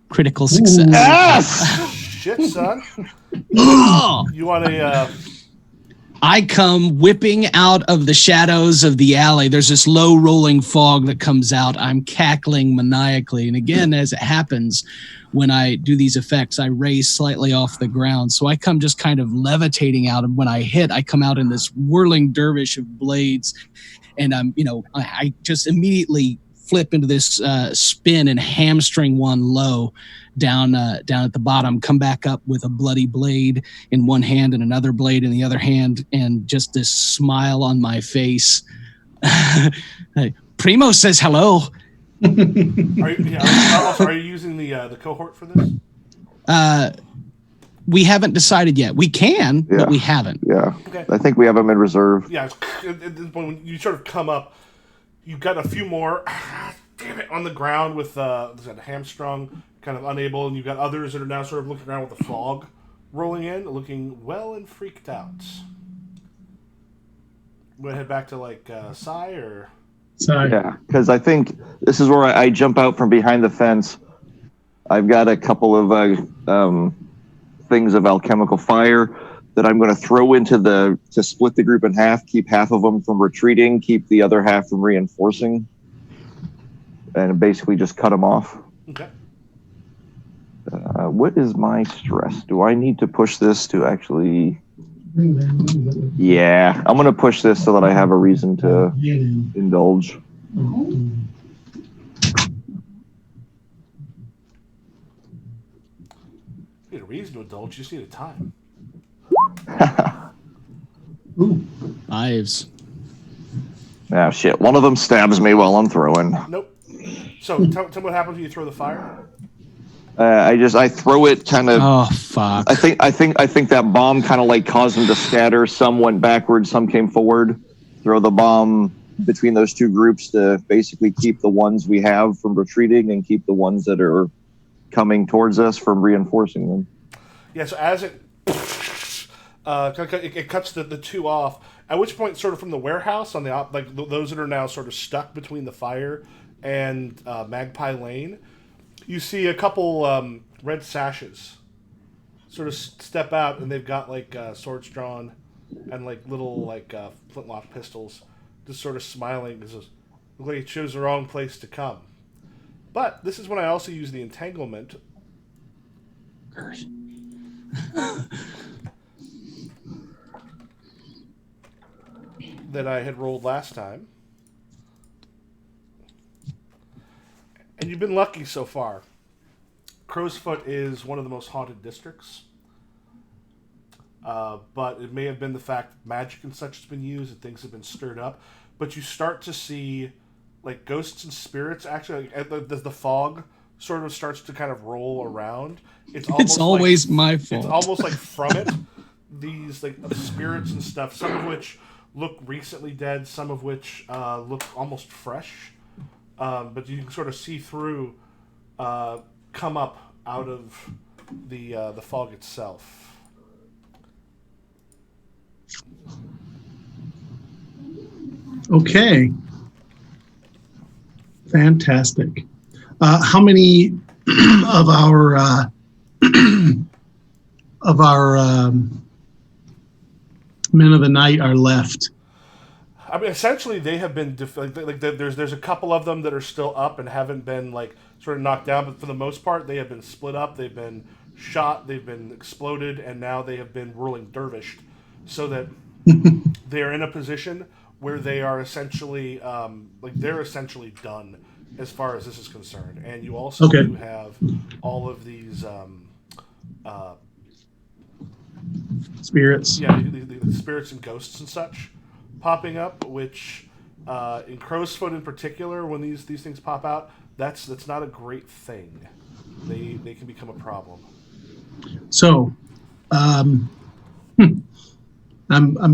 Critical success. Yes! Shit, son. You want a... I come whipping out of the shadows of the alley. There's this low rolling fog that comes out. I'm cackling maniacally. And again, as it happens, when I do these effects, I raise slightly off the ground. So I come just kind of levitating out. And when I hit, I come out in this whirling dervish of blades. And I just immediately flip into this spin and hamstring one low down at the bottom, come back up with a bloody blade in one hand and another blade in the other hand, and just this smile on my face. Primo says hello. Are you using the cohort for this? we haven't decided yet. We can, but we haven't. Yeah. Okay. I think we have them in reserve. Yeah. When you sort of come up, you've got a few more. Damn it! On the ground with hamstrung, kind of unable, and you've got others that are now sort of looking around with the fog rolling in, looking well and freaked out. Want to head back to like Sai or? Sai. Yeah, because I think this is where I jump out from behind the fence. I've got a couple of things of alchemical fire that I'm going to throw into to split the group in half, keep half of them from retreating, keep the other half from reinforcing, and basically just cut them off. Okay. What is my stress? Do I need to push this to actually... Yeah, I'm going to push this so that I have a reason to indulge. You need a reason to indulge, you just need a time. Ooh. Knives. Ah, shit. One of them stabs me while I'm throwing. Nope. So, tell me what happens when you throw the fire. I throw it kind of. Oh fuck! I think that bomb kind of like caused them to scatter. Some went backwards, some came forward. Throw the bomb between those two groups to basically keep the ones we have from retreating and keep the ones that are coming towards us from reinforcing them. Yeah. So as it cuts the two off. At which point, sort of from the warehouse on the like those that are now sort of stuck between the fire and Magpie Lane. You see a couple red sashes sort of step out, and they've got like swords drawn and like little like flintlock pistols, just sort of smiling because look like it chose the wrong place to come. But this is when I also use the entanglement. That I had rolled last time. And you've been lucky so far. Crowsfoot is one of the most haunted districts. But it may have been the fact magic and such has been used and things have been stirred up. But you start to see like ghosts and spirits. Actually, the fog sort of starts to kind of roll around. It's always my fault. It's almost like from it, these like spirits and stuff, some of which look recently dead, some of which look almost fresh. But you can sort of see through, come up out of the fog itself. Okay. Fantastic. How many of our men of the night are left? I mean, essentially, they have been there's a couple of them that are still up and haven't been like sort of knocked down, but for the most part, they have been split up. They've been shot. They've been exploded, and now they have been whirling dervished, so that they are in a position where they are essentially they're essentially done as far as this is concerned. And you also do have all of these spirits. Yeah, the spirits and ghosts and such popping up, which in Crowsfoot in particular, when these things pop out, that's not a great thing. They can become a problem. So, I'm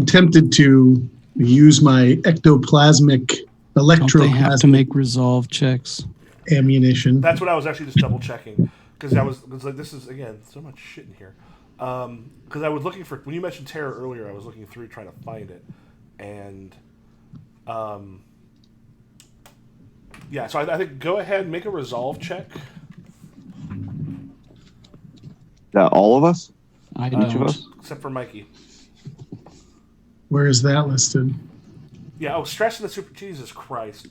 tempted to use my ectoplasmic Don't they have to make resolve checks? Ammunition. That's what I was actually just double checking because I was like, this is again so much shit in here. Because I was looking for when you mentioned terror earlier, I was looking through trying to find it. And, yeah, so I think go ahead and make a resolve check. All of us? I Each don't. of us? Except for Mikey. Where is that listed? Yeah, stress in the Jesus Christ.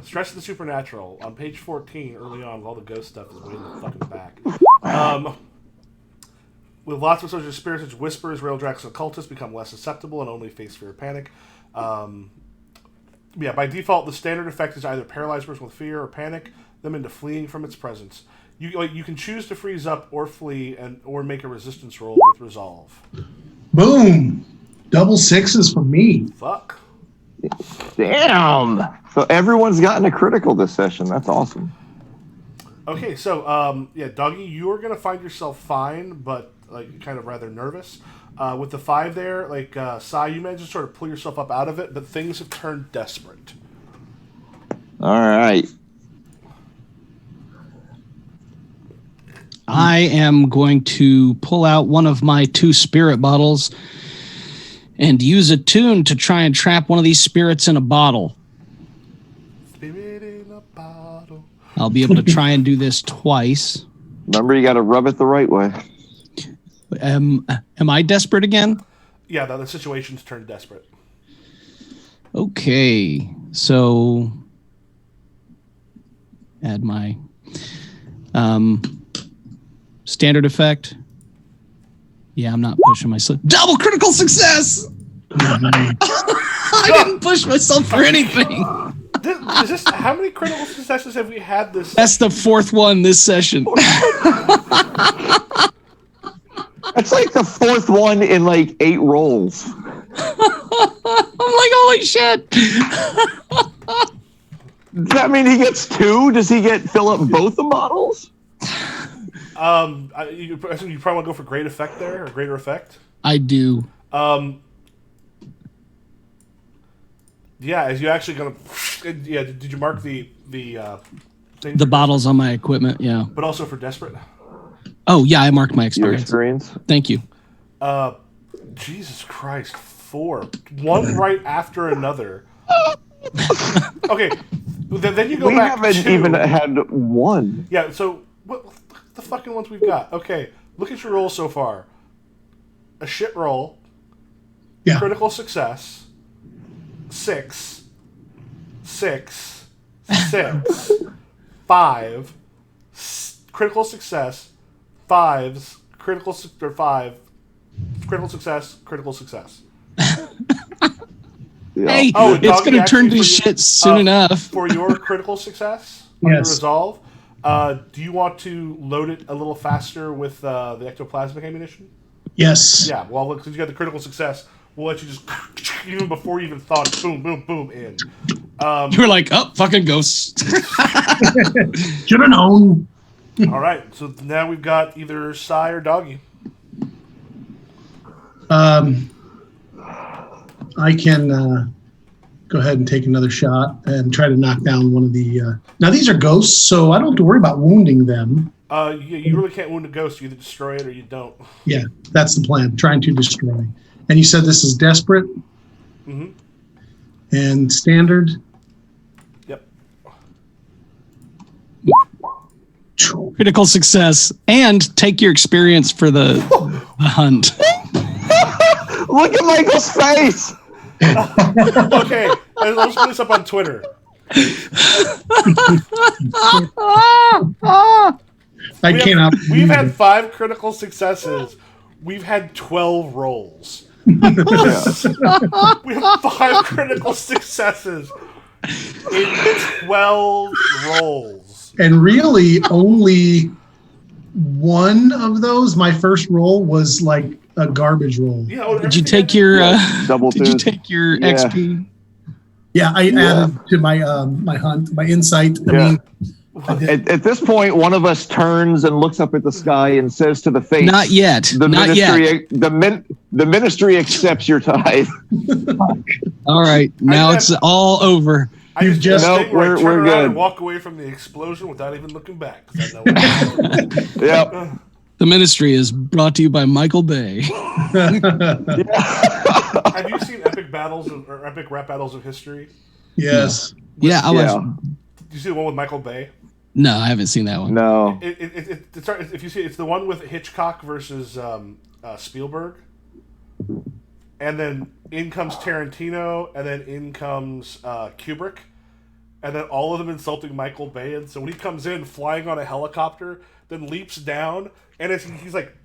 Stress in the supernatural. On page 14, early on, with all the ghost stuff is way in the fucking back. With lots of social spirits, such whispers, rail dracks, and occultists become less susceptible and only face fear or panic. Yeah, by default, the standard effect is either paralyze a person with fear or panic them into fleeing from its presence. You can choose to freeze up or flee or make a resistance roll with resolve. Boom! Double sixes for me. Fuck. Damn! So everyone's gotten a critical this session. That's awesome. Okay, so, yeah, Dougie, you are going to find yourself fine, but like kind of rather nervous. With the 5 there, like Sai, you managed to sort of pull yourself up out of it, but things have turned desperate. All right. I am going to pull out one of my 2 spirit bottles and use a tune to try and trap one of these spirits in a bottle. Spirit in a bottle. I'll be able to try and do this twice. Remember, you got to rub it the right way. Am I desperate again? Yeah, the situation's turned desperate. Okay, so add my standard effect. Yeah, I'm not pushing myself. Double critical success! I didn't push myself for anything. How many critical successes have we had this session? That's the 4th one this session. That's like the 4th one in like 8 rolls. I'm like, holy shit. Does that mean he gets 2? Does he fill up both the models? You probably want to go for great effect there, or greater effect. I do. Yeah, as you actually gonna, yeah. Did you mark the thing? The bottles on my equipment, yeah. But also for desperate. Oh yeah, I marked my Your experience. experience. Thank you. Jesus Christ, 4, one right after another. Okay, then you go back. We haven't even had 1. Yeah. So what the fucking ones we've got? Okay, look at your rolls so far. A shit roll. Yeah. Critical success. 6, 6, 6, 5, critical success, 5s, critical 5, critical success, critical success. Yeah. Hey, it's going to turn to shit soon enough. For your critical success, on your resolve, do you want to load it a little faster with the ectoplasmic ammunition? Yes. Yeah, well, since you got the critical success, we'll let you just, even before you even thought, boom, boom, boom, in. You were like, oh, fucking ghosts. Should have known. All right, so now we've got either Sai or Doggy. I can go ahead and take another shot and try to knock down one of the... Now, these are ghosts, so I don't have to worry about wounding them. You really can't wound a ghost. You either destroy it or you don't. Yeah, that's the plan. Trying to destroy. And you said this is desperate? Mm-hmm. And standard? Yep. Critical success. And take your experience for the hunt. Look at Michael's face! Okay, let's put this up on Twitter. We've had 5 critical successes. We've had 12 rolls. We have 5 critical successes in 12 rolls. And really, only one of those, my first roll, was like a garbage roll. Yeah, did you take your double? Did you take your XP? Yeah, I added to my my hunt, my insight. I mean, at this point, one of us turns and looks up at the sky and says to the face, "Not yet. The Not ministry, yet. The ministry accepts your tithe." All right, now it's all over. I just nope, we're good. And walk away from the explosion without even looking back. I know what Yep. The ministry is brought to you by Michael Bay. Have you seen epic battles or epic rap battles of history? Yes. Yeah, I was. Did you see the one with Michael Bay? No, I haven't seen that one. No. If you see, it's the one with Hitchcock versus Spielberg, and then in comes Tarantino, and then in comes Kubrick, and then all of them insulting Michael Bay. And so when he comes in flying on a helicopter, then leaps down, and he's like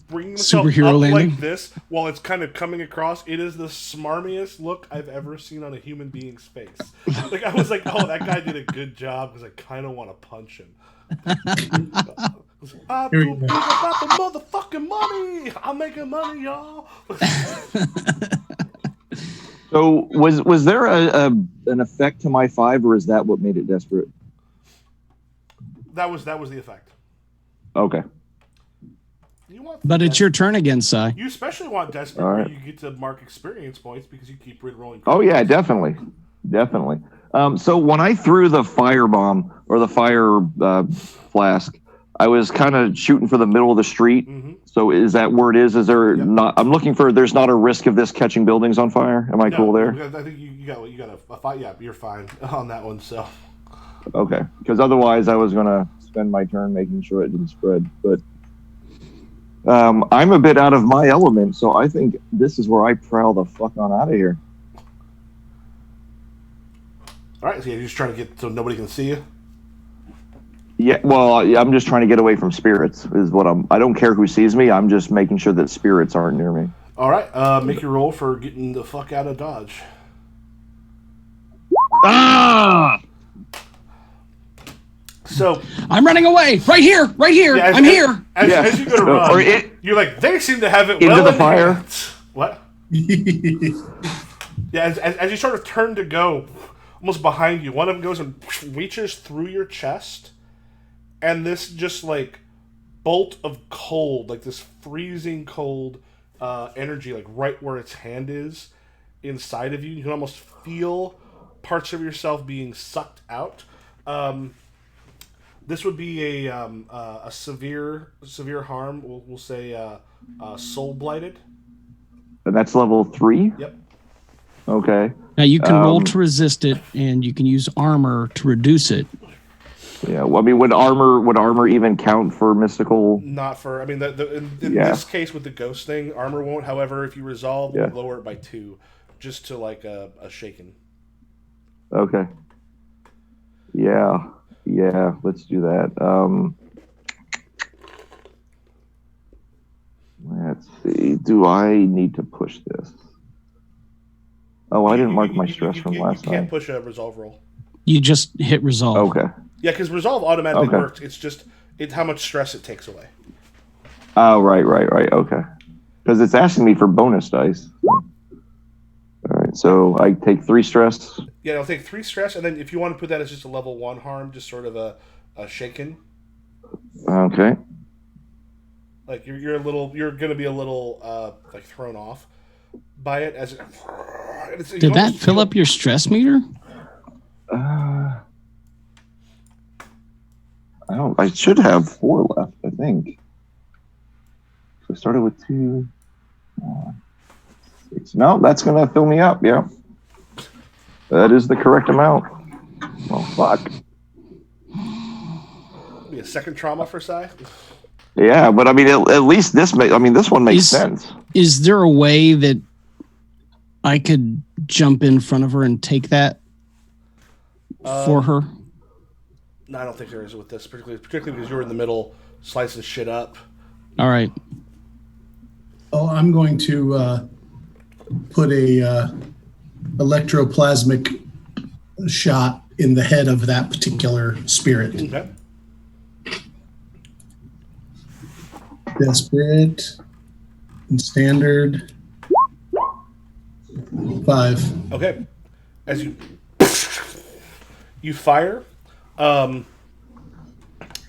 bringing himself Superhero up landing. like this while it's kind of coming across. It is the smarmiest look I've ever seen on a human being's face. Like, I was like, oh, that guy did a good job, because I kind of want to punch him. I'm too big about the motherfucking money. I'm making money, y'all. So was there an effect to my 5, or is that what made it desperate? That was the effect. Okay. But it's your turn again, Si. You especially want Desperate, where you get to mark experience points because you keep rolling. Oh yeah, definitely. So when I threw the fire bomb or the fire flask, I was kind of shooting for the middle of the street. Mm-hmm. So is that where it is? Is there not? I'm looking for. There's not a risk of this catching buildings on fire. Am I cool there? I think you got a fight. Yeah, you're fine on that one. So. Okay, because otherwise I was gonna spend my turn making sure it didn't spread. But I'm a bit out of my element, so I think this is where I prowl the fuck on out of here. All right, so you're just trying to get so nobody can see you. Yeah, well, I'm just trying to get away from spirits. Is what I don't care who sees me. I'm just making sure that spirits aren't near me. All right, make your roll for getting the fuck out of Dodge. Ah! So I'm running away. Right here. Yeah, I'm here. As you go to run, you're like, they seem to have it into well the fire. What? Yeah, as you sort of turn to go, almost behind you, one of them goes and reaches through your chest, and this just like bolt of cold, like this freezing cold energy, like right where its hand is inside of you. You can almost feel parts of yourself being sucked out. This would be a severe harm. We'll say soul blighted. And that's level 3? Yep. Okay. Now you can roll to resist it, and you can use armor to reduce it. Yeah. Well, I mean, would armor even count for mystical? Not for. I mean, in this case with the ghost thing, armor won't. However, if you resolve, we'll lower it by 2, just to like a shaken. Okay. Yeah, let's do that. Let's see. Do I need to push this? Oh, I didn't mark my stress from last night. You can't push a resolve roll. You just hit resolve. Okay. Yeah, because resolve automatically works. It's just how much stress it takes away. Oh, right. Okay. Because it's asking me for bonus dice. All right, so I take 3 stress. Yeah, it'll take 3 stress, and then if you want to put that as just a level 1 harm, just sort of a shaken. Okay. Like you're gonna be a little like thrown off by it as it. Did that fill up your stress meter? I should have 4 left, I think. So I started with 2. 6. No, that's gonna fill me up. Yeah, that is the correct amount. Oh fuck. Be a second trauma for Sai. Yeah, but I mean, at least this one makes sense. Is there a way that I could jump in front of her and take that for her? No, I don't think there is with this, particularly because you're in the middle slicing shit up. All right. Oh, I'm going to put a electroplasmic shot in the head of that particular spirit. Okay. Desperate and standard 5. Okay. As you fire,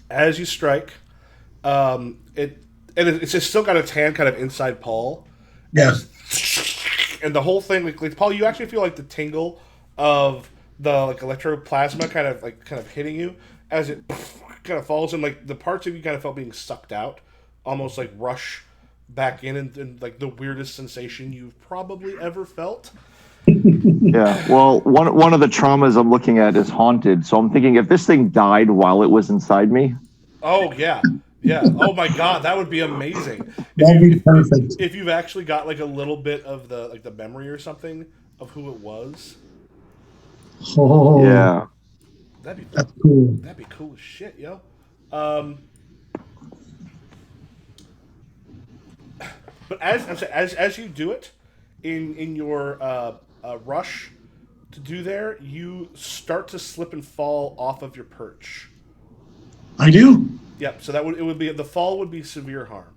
as you strike, it's just still got its hand kind of inside Paul. Yeah. And the whole thing, like Paul, you actually feel like the tingle of the like electroplasma kind of hitting you as it kind of falls, and like the parts of you kind of felt being sucked out, almost like rush back in, and like the weirdest sensation you've probably ever felt. Yeah. Well, one of the traumas I'm looking at is haunted, so I'm thinking if this thing died while it was inside me. Oh yeah. Yeah. Oh my God, that would be amazing. That'd be perfect. If you've actually got like a little bit of the memory or something of who it was. Oh yeah. That's cool. That'd be cool as shit, yo. But as you do it, in your rush to do there, you start to slip and fall off of your perch. I do. Yep. So the fall would be severe harm.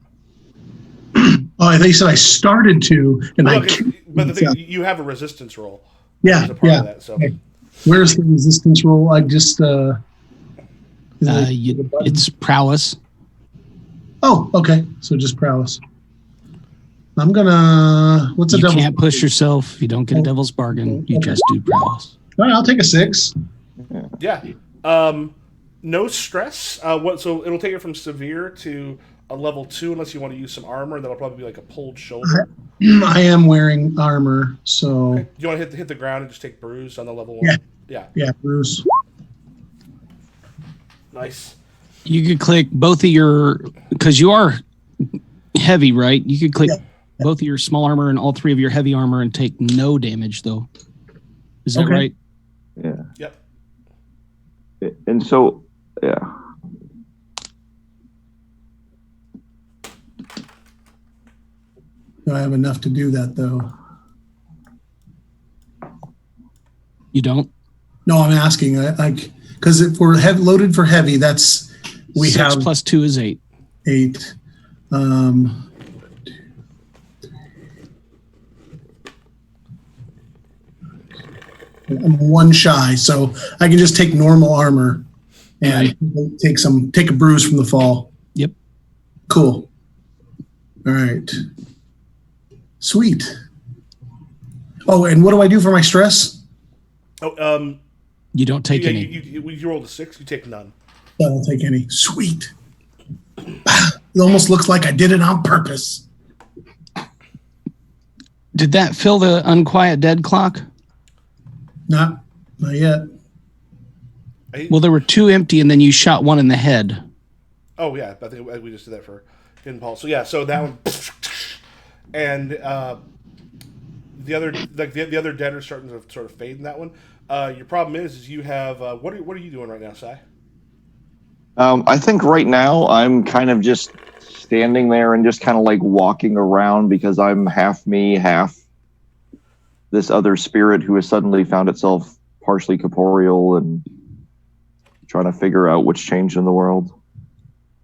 Oh, I think you said I started to, and but the thing is, you have a resistance roll. Yeah. As a part of that, so. Okay. Where's the resistance roll? I just it's prowess. Oh, okay. So just prowess. I'm gonna. What's a You devil's can't push yourself. You don't get a devil's bargain. You just do prowess. All right, I'll take a 6. Yeah. No stress. So it'll take it from severe to a level 2 unless you want to use some armor. That'll probably be like a pulled shoulder. I am wearing armor, so. Okay. Do you want to hit the ground and just take bruise on the level 1? Yeah, Bruce. Nice. You could click both of your, because you are heavy, right? You could click both of your small armor and all 3 of your heavy armor and take no damage, though. Is that right? Yeah. Yep. And so, yeah. Do I have enough to do that, though? You don't? No, I'm asking. Because if we're loaded for heavy, that's we 6 have plus 2 is 8. 8. I'm 1 shy, so I can just take normal armor and take a bruise from the fall. Yep. Cool. All right. Sweet. Oh, and what do I do for my stress? Oh, you don't take any. You rolled a 6. You take none. I don't take any. Sweet. It almost looks like I did it on purpose. Did that fill the unquiet dead clock? Not yet. Well, there were 2 empty, and then you shot 1 in the head. Oh yeah, I think we just did that for Hidden Pulse. So yeah, so that one, and the other dead are starting to sort of fade in that one. Your problem is you have what are you doing right now, Si? I think right now I'm kind of just standing there and just kind of like walking around because I'm half me, half this other spirit who has suddenly found itself partially corporeal and trying to figure out what's changed in the world.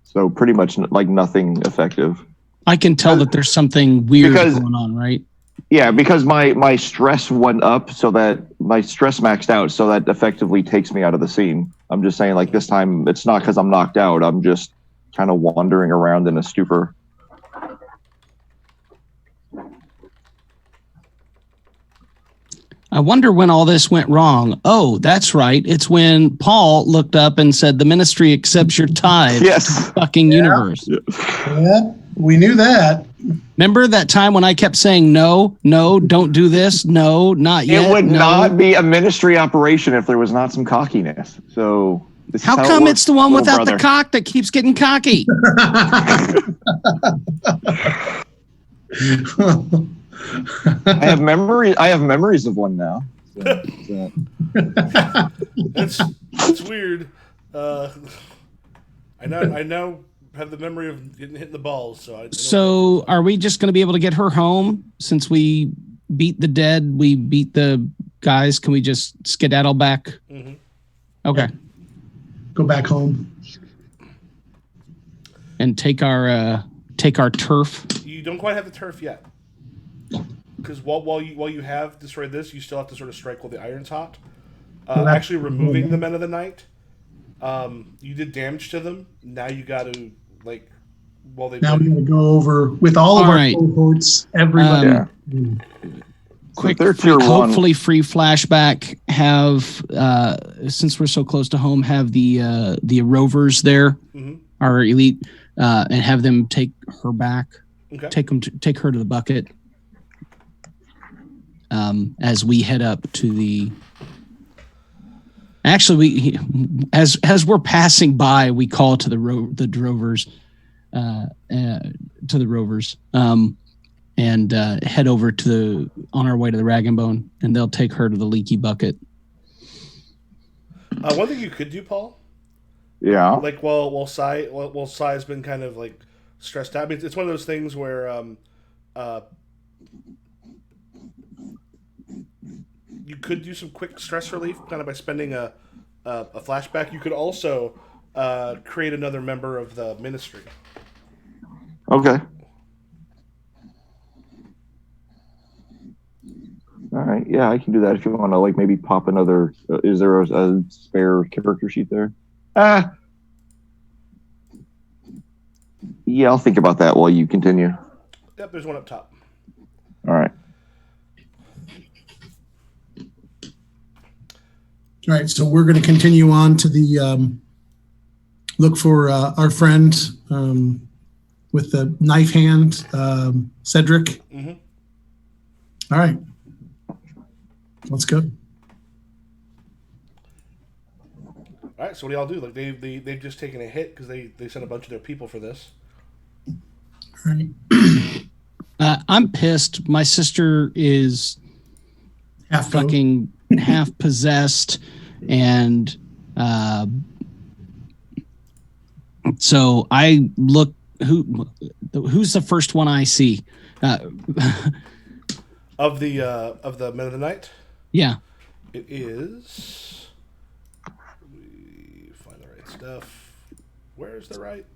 So pretty much like nothing effective. I can tell that there's something weird going on, right? Yeah, because my stress went up, so that my stress maxed out, so that effectively takes me out of the scene. I'm just saying, like, this time it's not because I'm knocked out. I'm just kind of wandering around in a stupor. I wonder when all this went wrong. Oh, that's right. It's when Paul looked up and said, the ministry accepts your tithe. Yes. Fucking universe. Yeah, we knew that. Remember that time when I kept saying, no, don't do this. No, not yet. It would not be a ministry operation if there was not some cockiness. So how come it's the one without the cock that keeps getting cocky? I have memories of one now. So. That's weird. I now have the memory of getting hit in the balls. So are we just going to be able to get her home since we beat the dead? We beat the guys. Can we just skedaddle back? Mm-hmm. Okay. Go back home and take our turf. You don't quite have the turf yet. Because while you have destroyed this, you still have to sort of strike while the iron's hot. Actually removing the Men of the Night, you did damage to them. Now you got to now we're going to go over with all of our cohorts. Everybody. Quick, hopefully free flashback. Have since we're so close to home, have the rovers there, our elite, and have them take her back. Okay. Take her to the bucket. As we head up to the, actually, as we're passing by, we call to the rovers, and head over on our way to the Rag and Bone, and they'll take her to the leaky bucket. One thing you could do, Paul. Yeah. Like while Sai's been kind of like stressed out. I mean, it's one of those things where you could do some quick stress relief kind of by spending a flashback. You could also create another member of the ministry. Okay. All right. Yeah, I can do that if you want to, like, maybe pop another. Is there a spare character sheet there? Yeah, I'll think about that while you continue. Yep, there's one up top. All right. All right, so we're going to continue on to the look for our friend with the knife hand, Cedric. Mm-hmm. All right, let's go. All right, so what do y'all do? Like they've just taken a hit because they sent a bunch of their people for this. All right. I'm pissed. My sister is fucking half possessed, and so I look. Who's the first one I see? Of the Men of the Night? Yeah. It is. We find the right stuff. Where's the right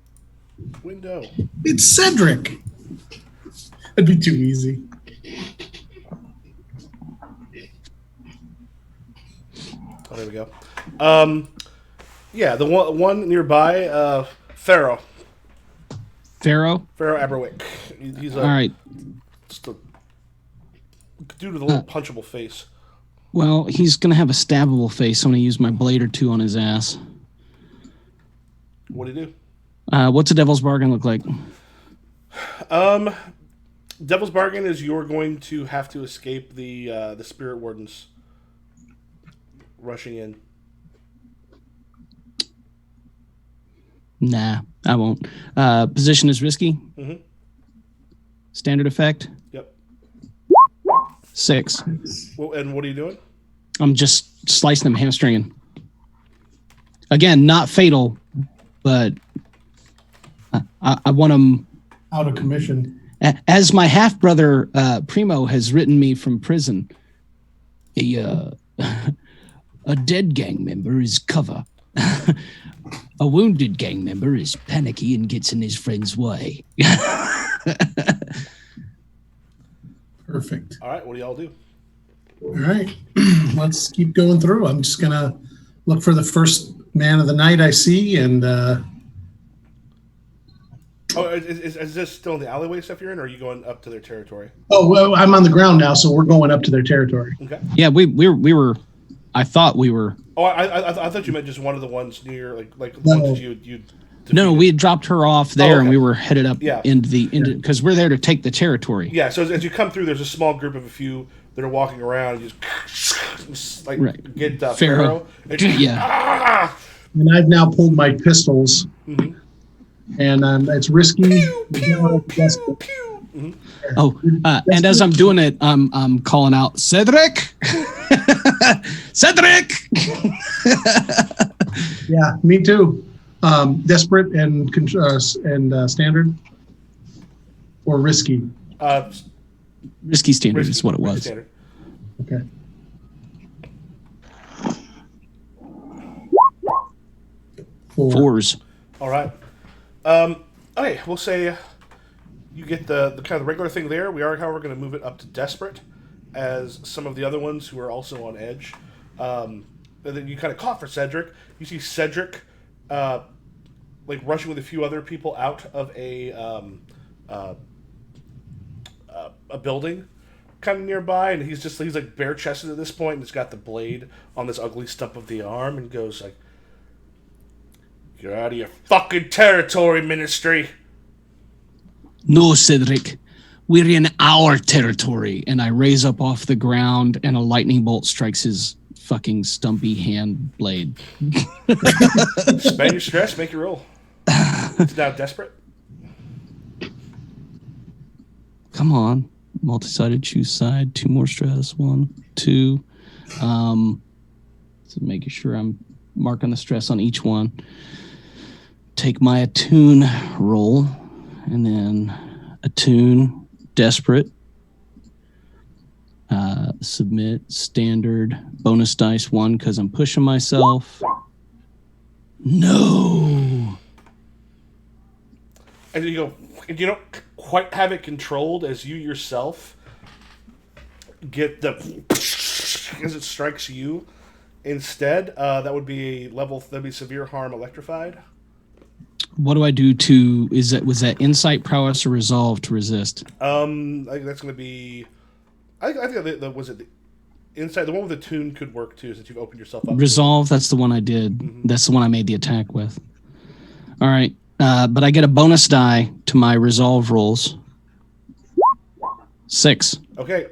window? It's Cedric. That'd be too easy. Oh, there we go. Yeah, the one nearby, Pharaoh. Pharaoh Aberwick. He's all right. Just a dude with a little punchable face. Well, he's gonna have a stabbable face. I'm gonna use my blade or two on his ass. What do you do? What's a devil's bargain look like? Devil's bargain is you're going to have to escape the spirit wardens rushing in. Nah, I won't. Position is risky. Mm-hmm. Standard effect. Yep. 6. Well, and what are you doing? I'm just slicing them, hamstringing. Again, not fatal, but I want them out of commission. As my half brother Primo has written me from prison, a dead gang member is cover. A wounded gang member is panicky and gets in his friend's way. Perfect. All right, what do y'all do? All right, let's keep going through. I'm just gonna look for the first man of the night I see, and is this still in the alleyway stuff you're in, or are you going up to their territory? Oh, well, I'm on the ground now, so we're going up to their territory. Okay. Yeah, we were. I thought we were. Oh, I thought you meant just one of the ones near, like No. ones that you. No, we had dropped her off there, okay. and we were headed up Yeah. into because we're there to take the territory. Yeah. So as you come through, there's a small group of a few that are walking around. You just like Right. get Pharaoh. And Yeah. And I've now pulled my pistols, Mm-hmm. and it's risky. Pew, pew, pew, pew. Mm-hmm. Oh, and as I'm doing it, I'm calling out Cedric. Cedric. Yeah, me too. Desperate and standard, or risky. Risky standard is what it was. Standard. Okay. Fours. All right. Okay, we'll say you get the kind of regular thing there. We are, however, going to move it up to desperate, as some of the other ones who are also on edge. And then you kind of caught for Cedric. You see Cedric, like rushing with a few other people out of a building, kind of nearby, and he's like bare chested at this point, and he's got the blade on this ugly stump of the arm, and goes like, "You're out of your fucking territory, Ministry." No, Cedric. We're in our territory. And I raise up off the ground, and a lightning bolt strikes his fucking stumpy hand blade. Spend your stress, make your roll. It's now desperate. Come on. Multi-sided, choose side. 2 more stress. 1, 2. So making sure I'm marking the stress on each one. Take my attune roll, and then attune, desperate, submit, standard, bonus dice 1 because I'm pushing myself. No. And you go, and you don't quite have it controlled as you yourself get the as it strikes you. Instead, that would be severe harm electrified. What do I do to? Was that insight, prowess, or resolve to resist? I think that's going to be. I think that was it. The insight, the one with the tune could work too, since you've opened yourself up. Resolve. That's the one I did. Mm-hmm. That's the one I made the attack with. All right, but I get a bonus die to my resolve rolls. 6. Okay.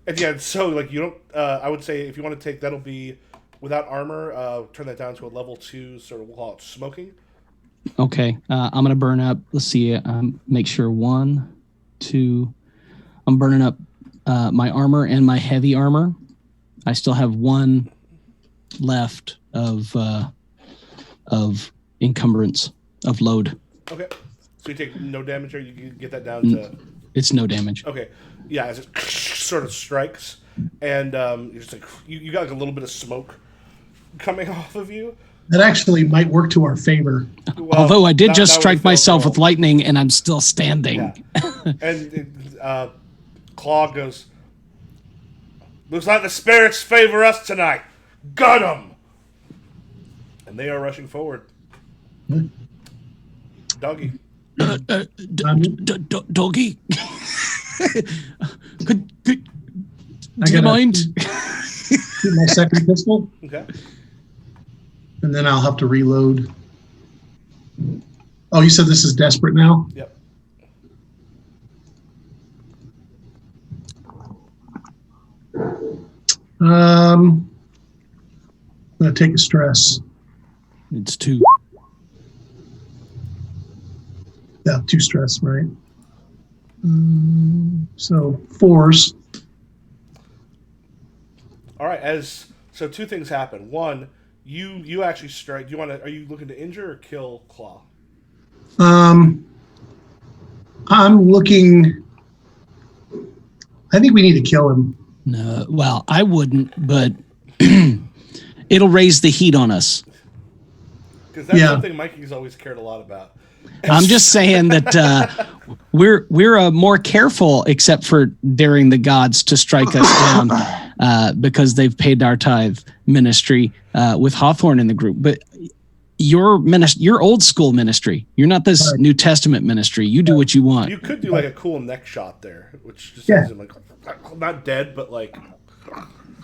And yeah, so like you don't. I would say if you want to take, that'll be without armor. Turn that down to a level 2, sort of we'll call it smoking. Okay, I'm gonna burn up. Let's see. Make sure 1, 2. I'm burning up my armor and my heavy armor. I still have 1 left of encumbrance of load. Okay, so you take no damage, or you can get that down to. It's no damage. Okay, yeah, as it sort of strikes, and you're just like you got like a little bit of smoke coming off of you. That actually might work to our favor. Well, although I did just strike myself with lightning, and I'm still standing. Yeah. And Claw goes, "Looks like the spirits favor us tonight. Got 'em!" And they are rushing forward. Doggy. Doggy. Do you mind? Shoot my second pistol. Okay. And then I'll have to reload. Oh, you said this is desperate now? Yep. I'm going to take a stress. It's 2. Yeah, 2 stress, right? So 4s. All right. So 2 things happen. One, you actually strike. Are you looking to injure or kill Claw? I'm looking. I think we need to kill him. No, well, I wouldn't, but it'll raise the heat on us. Because that's something Mikey's always cared a lot about. I'm just saying that we're more careful, except for daring the gods to strike us down because they've paid our tithe ministry with Hawthorne in the group. But your old school ministry. You're not this New Testament ministry. You do what you want. You could do like a cool neck shot there, which just seems like not dead, but like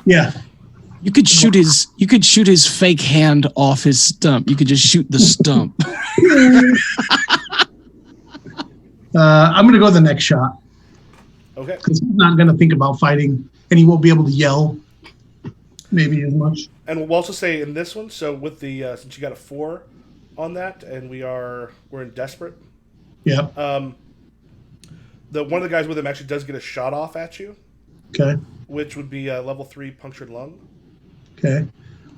yeah. You could shoot his fake hand off his stump. You could just shoot the stump. I'm going to go with the next shot. Okay. Because he's not going to think about fighting, and he won't be able to yell maybe as much. And we'll also say in this one, so with the since you got a 4 on that, and we're in desperate. Yep. The one of the guys with him actually does get a shot off at you. Okay. Which would be level 3 punctured lung. Okay.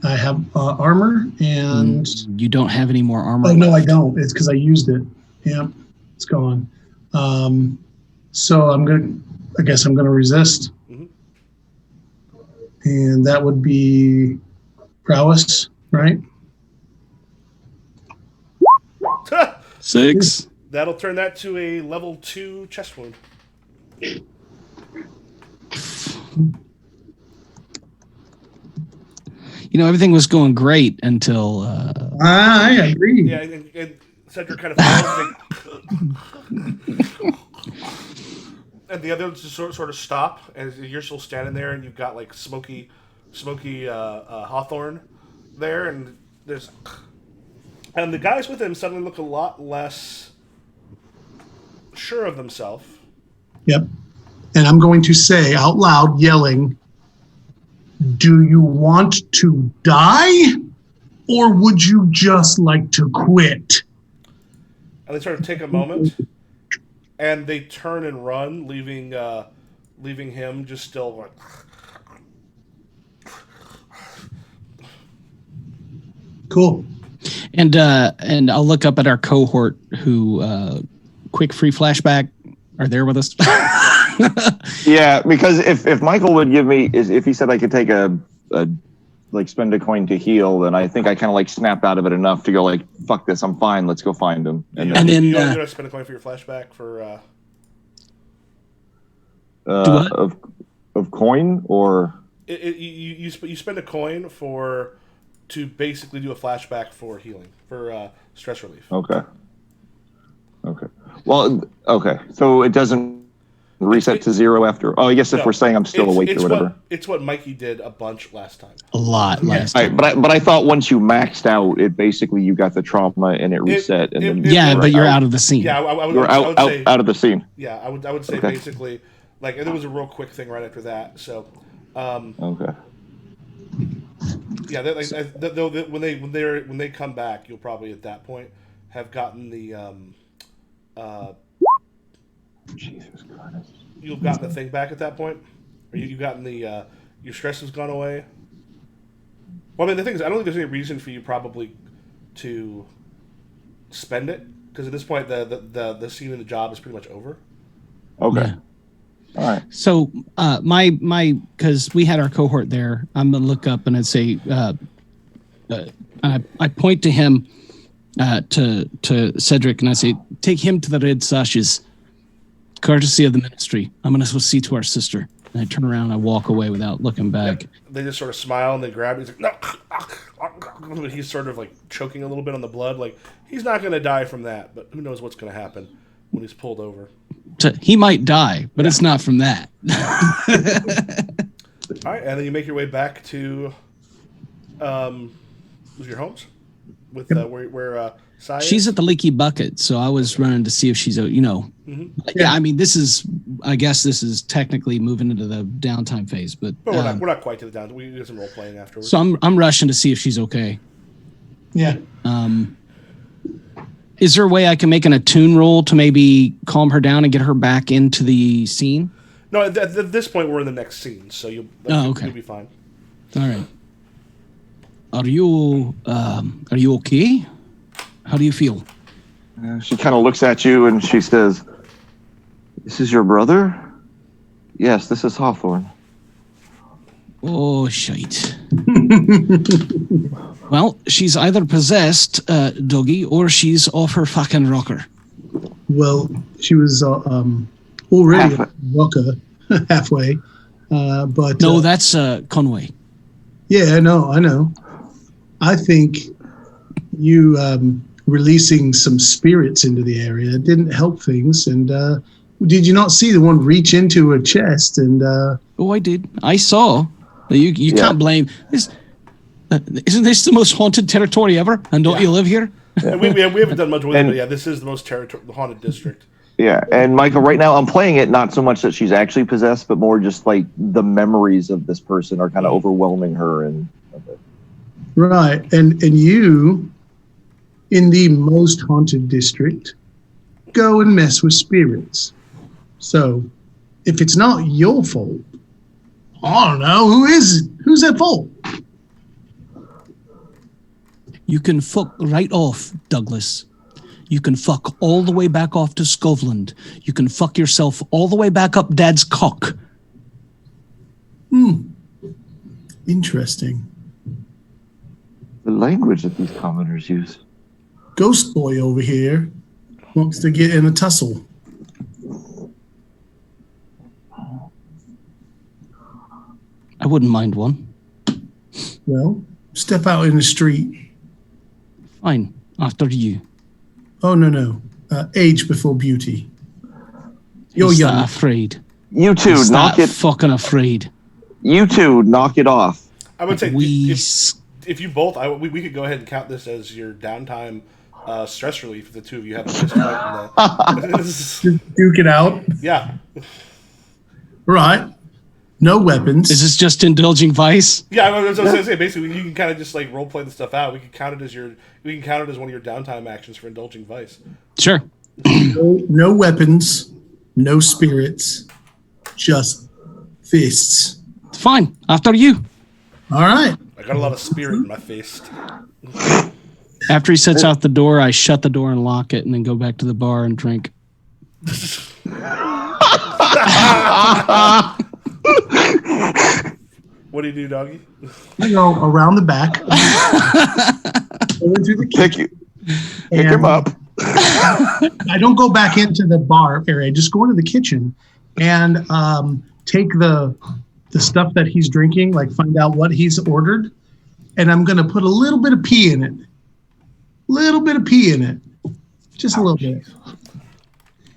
I have armor and. You don't have any more armor. Oh, no, I don't. It's because I used it. Yep. It's gone. So I guess I'm going to resist. Mm-hmm. And that would be prowess, right? 6. That'll turn that to a level 2 chest wound. Everything was going great until. I agree. Yeah, and Cedric kind of falls. And the others just sort of stop, and you're still standing there, and you've got like smoky Hawthorne there, and the guys with him suddenly look a lot less sure of themselves. Yep. And I'm going to say out loud, yelling, "Do you want to die, or would you just like to quit?" And they sort of take a moment, and they turn and run, leaving him just still like. Cool. And I'll look up at our cohort who, quick free flashback, are there with us. Yeah, because if Michael would give me, if he said I could take a spend a coin to heal, then I think I kind of like snapped out of it enough to go like, fuck this, I'm fine, let's go find him. And then you want to spend a coin for your flashback for of coin or you spend a coin to basically do a flashback for healing for stress relief. Okay. Well, okay. So it doesn't reset to 0 after. Oh, I guess if we're saying I'm still awake or whatever. It's what Mikey did a bunch last time. A lot last time. But I thought once you maxed out, it basically you got the trauma and it reset then but you're out of the scene. Yeah, you're out of the scene. Yeah, I would say basically like, and there was a real quick thing right after that. So, okay. Yeah, when they come back, you'll probably at that point have gotten the Jesus Christ. You've gotten the thing back at that point, or you've gotten the your stress has gone away. Well, I mean, the thing is, I don't think there's any reason for you probably to spend it, because at this point the scene in the job is pretty much over. Okay. Yeah. All right. So my because we had our cohort there, I'm gonna look up and I'd say I point to him to Cedric and I say, take him to the Red Sashes, courtesy of the ministry. I'm gonna go see to our sister. And I turn around and I walk away without looking back. Yep. They just sort of smile and they grab him. He's like, no. He's sort of like choking a little bit on the blood. Like, he's not gonna die from that, but who knows what's gonna happen when he's pulled over. He might die, but it's not from that. All right, and then you make your way back to your homes with where Sai is? She's at the Leaky Bucket, so I was running to see if she's, Mm-hmm. Yeah, I mean, I guess this is technically moving into the downtime phase, but we're not quite to the downtime. We do some role playing afterwards. So I'm rushing to see if she's okay. Yeah. Is there a way I can make an attune roll to maybe calm her down and get her back into the scene? No, at this point we're in the next scene, so you'll be fine. All right. Are you okay? How do you feel? She kind of looks at you and she says, "This is your brother?" "Yes, this is Hawthorne." Oh, shite. Well, she's either possessed, Dougie, or she's off her fucking rocker. Well, she was already a rocker halfway, but... No, that's Conway. Yeah, I know. I think you releasing some spirits into the area didn't help things, and did you not see the one reach into her chest and... Oh, I did. I saw. You can't blame this. Isn't this the most haunted territory ever? And don't you live here? Yeah. we haven't done much with it, but yeah, this is the most haunted district. Yeah, and Michael, right now I'm playing it not so much that she's actually possessed, but more just like the memories of this person are kind of overwhelming her. And right, and you, in the most haunted district, go and mess with spirits. So, if it's not your fault, I don't know, who is it? Who's at fault? You can fuck right off, Douglas. You can fuck all the way back off to Scotland. You can fuck yourself all the way back up Dad's cock. Interesting. the language that these commoners use. Ghost Boy over here wants to get in a tussle. I wouldn't mind one. Well, step out in the street. Fine. After you. Oh, no. Age before beauty. You're He's young. Afraid. You two, He's knock it. Fucking afraid. You two, knock it off. I would say if you both, we could go ahead and count this as your downtime stress relief. If the two of you have a fist fight. Duke it out. Yeah. Right. No weapons. Is this just indulging vice? Yeah, I was going to say basically you can kind of just like role play the stuff out. We can count it as one of your downtime actions for indulging vice. Sure. No weapons, no spirits, just fists. Fine. After you. All right. I got a lot of spirit in my fist. After he sets out the door, I shut the door and lock it, and then go back to the bar and drink. What do you do, doggy? I go around the back. Go into the kitchen. Pick him up. I don't go back into the bar area. I just go into the kitchen and take the stuff that he's drinking, like find out what he's ordered, and I'm going to put a little bit of pee in it. A little bit of pee in it, just a little bit.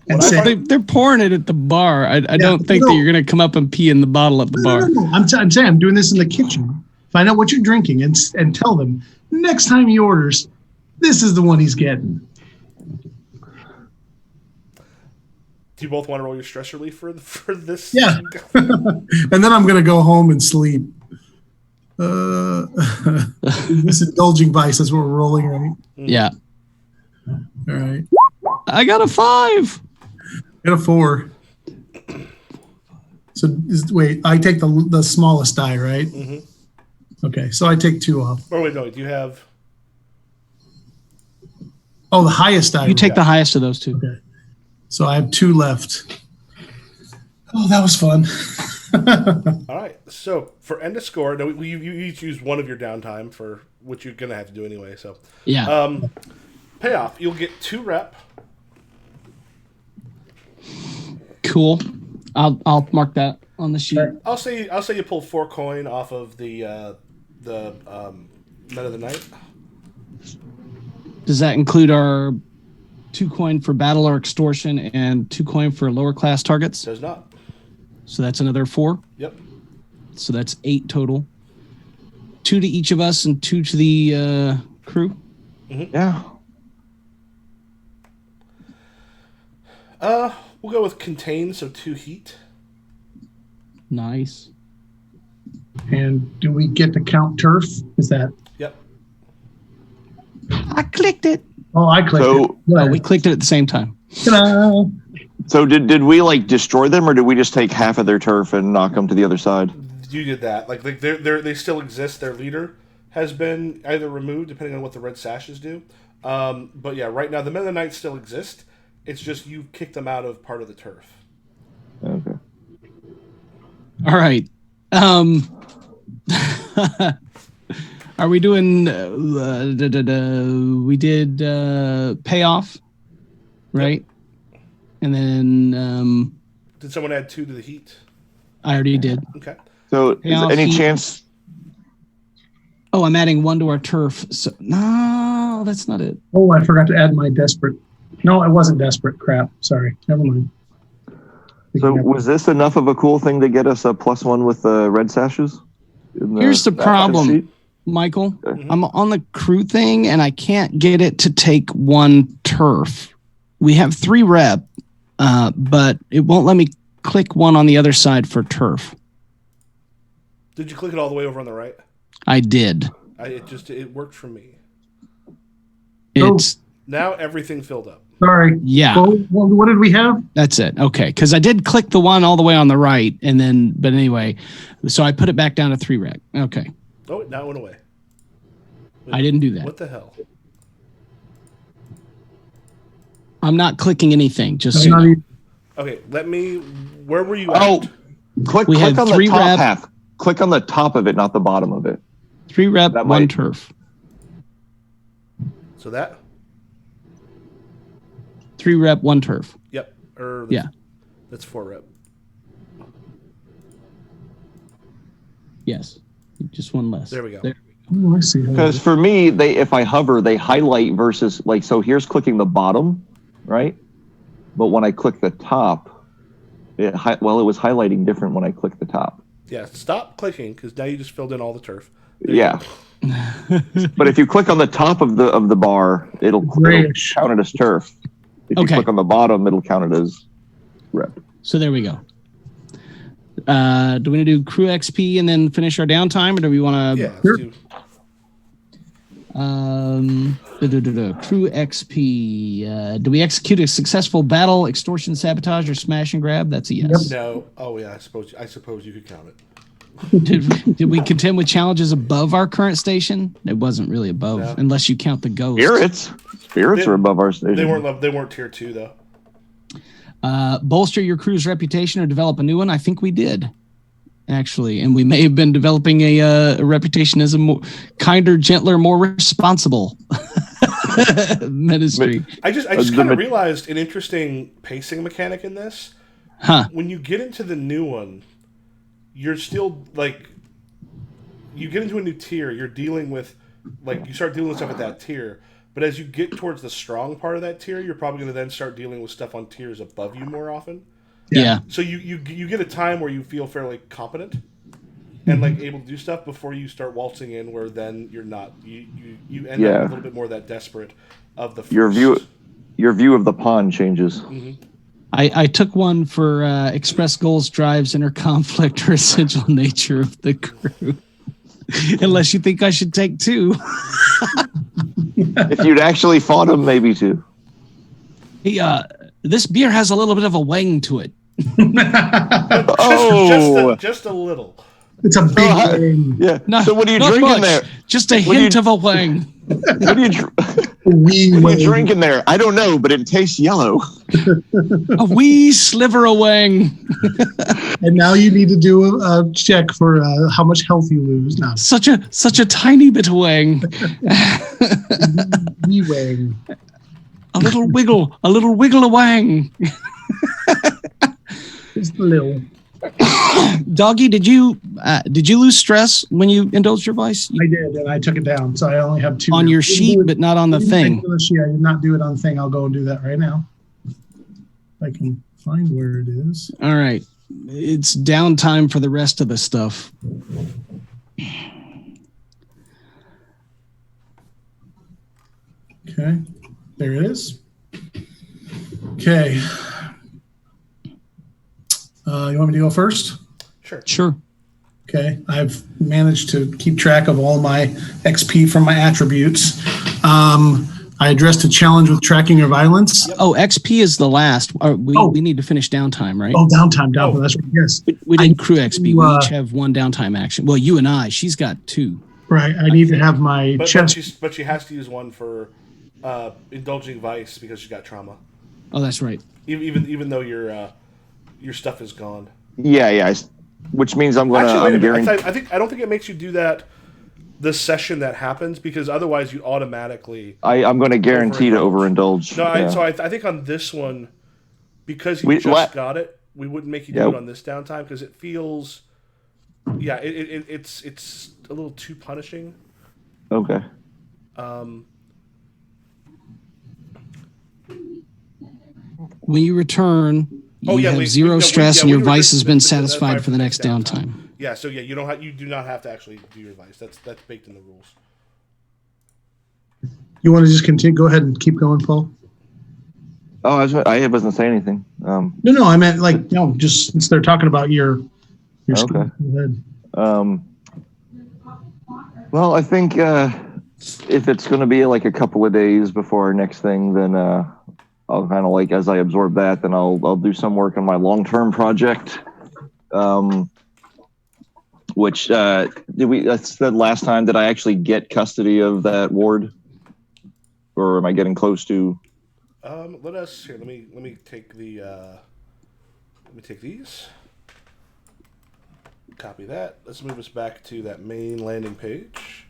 And they're pouring it at the bar. I don't think that you're going to come up and pee in the bottle at the bar. No. I'm saying I'm doing this in the kitchen. Find out what you're drinking and tell them next time he orders, this is the one he's getting. Do you both want to roll your stress relief for this? Yeah. And then I'm going to go home and sleep. This indulging vice, that's what we're rolling, right? Yeah. All right. I got a 5. I got a 4. So wait, I take the smallest die, right? Mm-hmm. Okay, so I take 2 off. Oh wait, no. Do you have? Oh, the highest die. You take the highest of those 2. Okay. So I have 2 left. Oh, that was fun. All right. So for end of score, no, you each use one of your downtime for which you're gonna have to do anyway. So yeah. Payoff. You'll get 2 rep. Cool. I'll mark that on the sheet. I'll say you pulled 4 coin off of the Men of the Night. Does that include our 2 coin for battle or extortion and 2 coin for lower class targets? Does not. So that's another 4. Yep. So that's 8 total. 2 to each of us and 2 to the crew. Mm-hmm. Yeah. We'll go with contain, so 2 heat. Nice. And do we get to count turf? Is that? Yep. I clicked it. Oh, I clicked it. Oh, we clicked it at the same time. Ta-da! So did we like destroy them, or did we just take half of their turf and knock them to the other side? You did that. Like they still exist. Their leader has been either removed, depending on what the red sashes do. But yeah, right now the Men of the Night still exist. It's just you kicked them out of part of the turf. Okay. All right. Are we doing? We did payoff, right? Yep. And then did someone add 2 to the heat? I already did. Okay. So payoff, is any heat. chance? Oh, I'm adding 1 to our turf. So no, that's not it. Oh, I forgot to add my desperate. No, I wasn't desperate. Crap. Sorry. Never mind. So was this enough of a cool thing to get us a +1 with the red sashes? Here's the problem, Michael. Okay. I'm on the crew thing and I can't get it to take 1 turf. We have 3 rep, but it won't let me click 1 on the other side for turf. Did you click it all the way over on the right? I did. It worked for me. It's now everything filled up. Sorry. Yeah. Well, what did we have? That's it. Okay. Because I did click the 1 all the way on the right. And then, but anyway, so I put it back down to 3 rec. Okay. Oh, it now went away. I didn't do that. What the hell? I'm not clicking anything. Just so you know. Okay. Where were you at? Click on the top rep, half. Click on the top of it, not the bottom of it. 3 rep, 1 turf. So that? 3 rep, 1 turf. Yep. Yeah. That's 4 rep. Yes. Just 1 less. There we go. Oh, I see. Because for me, if I hover, they highlight versus so here's clicking the bottom, right? But when I click the top, it was highlighting different when I clicked the top. Yeah. Stop clicking because now you just filled in all the turf. Yeah. But if you click on the top of the bar, it'll count it as turf. If you click on the bottom, it'll count it as rep. So there we go. Do we want to do crew XP and then finish our downtime, or do we want to? Yeah. Let's do... Crew XP. Do we execute a successful battle, extortion, sabotage, or smash and grab? That's a yes. No. Oh yeah. I suppose you could count it. Did we contend with challenges above our current station? It wasn't really above, unless you count the ghosts. Spirits are above our station. They weren't tier 2 though. Bolster your crew's reputation or develop a new one. I think we did, actually, and we may have been developing a reputation as a kinder, gentler, more responsible ministry. I just kind of realized an interesting pacing mechanic in this. Huh? When you get into the new one, you're still you get into a new tier. You're dealing with you start dealing with stuff at that tier, But as you get towards the strong part of that tier, you're probably going to then start dealing with stuff on tiers above you more often. Yeah. So you get a time where you feel fairly competent and like able to do stuff before you start waltzing in, where then you're not. You end up a little bit more that desperate of the first. Your view of the pond changes. Mm-hmm. I took one for express goals, drives, inner conflict, or essential nature of the crew. Unless you think I should take 2. If you'd actually fought him, maybe 2. Hey, this beer has a little bit of a wang to it. Just a little. It's a big wang. Yeah. So what are you drinking much. there? Just a hint of a wang. What are you drinking there? I don't know, but it tastes yellow. A wee sliver of wang. And now you need to do a check for how much health you lose now. Such a tiny bit of wang. Wee wang. A little wiggle of wang. Just a little. Doggy, did you lose stress when you indulged your vice? I did, and I took it down, so I only have 2 on your sheet, but not on the thing. I did not do it on the thing. I'll go and do that right now. If I can find where it is. All right, it's downtime for the rest of the stuff. Okay, there it is. Okay. You want me to go first? Sure. Okay. I've managed to keep track of all my XP from my attributes. I addressed a challenge with tracking your violence. Oh, XP is the last. We need to finish downtime, right? Oh, downtime. That's right. Yes. We didn't crew XP. We each have 1 downtime action. Well, you and I. She's got 2. Right. I need to have my chest. But she has to use 1 for indulging vice because she got trauma. Oh, that's right. Even though your stuff is gone. Yeah. Which means I'm going to. I don't think it makes you do that the session that happens, because otherwise you automatically. I'm going to guarantee to overindulge. No, so I think on this one, because you got it, we wouldn't make you do it on this downtime because it feels. Yeah, it's a little too punishing. Okay. When you return, you have 0 stress, and your vice has been satisfied for the next downtime. Yeah, so you do not have to actually do your vice. That's baked in the rules. You want to just continue? Go ahead and keep going, Paul. Oh, I wasn't saying anything. No, I meant just since they're talking about your okay. Go ahead. Well, I think if it's going to be like a couple of days before our next thing, then I'll kind of as I absorb that, then I'll do some work on my long-term project. Which that's the last time that I actually get custody of that ward, or am I getting close to? Let me take these. Copy that. Let's move us back to that main landing page.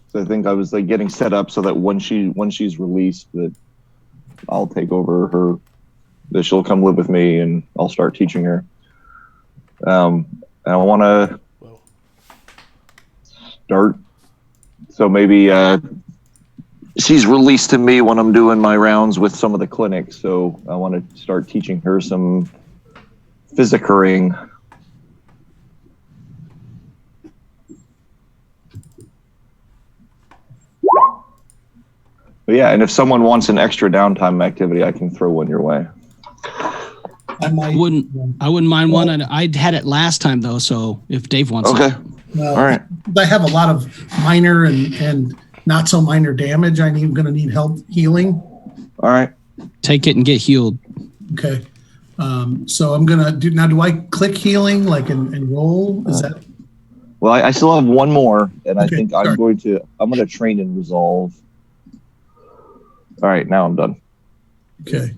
So I think I was getting set up so that when she's released, that I'll take over her. That she'll come live with me and I'll start teaching her. And I want to start. So maybe she's released to me when I'm doing my rounds with some of the clinics. So I want to start teaching her some physicering. But yeah, and if someone wants an extra downtime activity, I can throw one your way. I wouldn't mind one. I had it last time though, so if Dave wants it. Well, all right. I have a lot of minor and not so minor damage. I'm going to need help healing. All right. Take it and get healed. Okay. So I'm going to do now. Do I click healing and roll? Is that? Well, I still have one more, and I think I'm going to train and resolve. All right, now I'm done. Okay.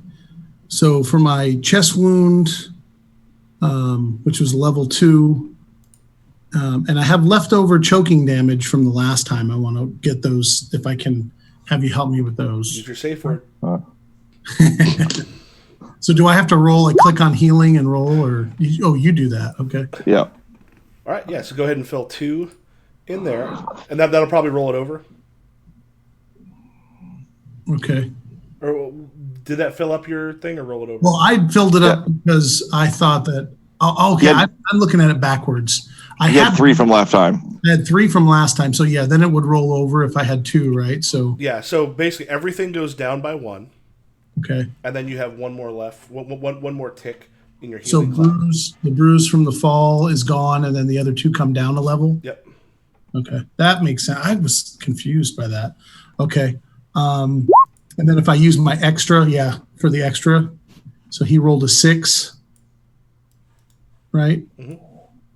So for my chest wound, which was level 2, and I have leftover choking damage from the last time. I want to get those if I can have you help me with those. If you're safe for it. So do I have to roll? Click on healing and roll, or you do that? Okay. Yeah. All right, yeah. So go ahead and fill 2 in there, and that'll probably roll it over. Okay. Or did that fill up your thing or roll it over? Well, I filled it up because I thought that. Oh, okay, I'm looking at it backwards. I had 3 from last time. I had 3 from last time, so yeah, then it would roll over if I had 2, right? So yeah, so basically everything goes down by 1. Okay. And then you have 1 more left, one more tick in your so healing. The bruise from the fall is gone, and then the other 2 come down a level. Yep. Okay, that makes sense. I was confused by that. Okay, and then if I use my extra, for the extra, so he rolled a 6. Right. Mm-hmm.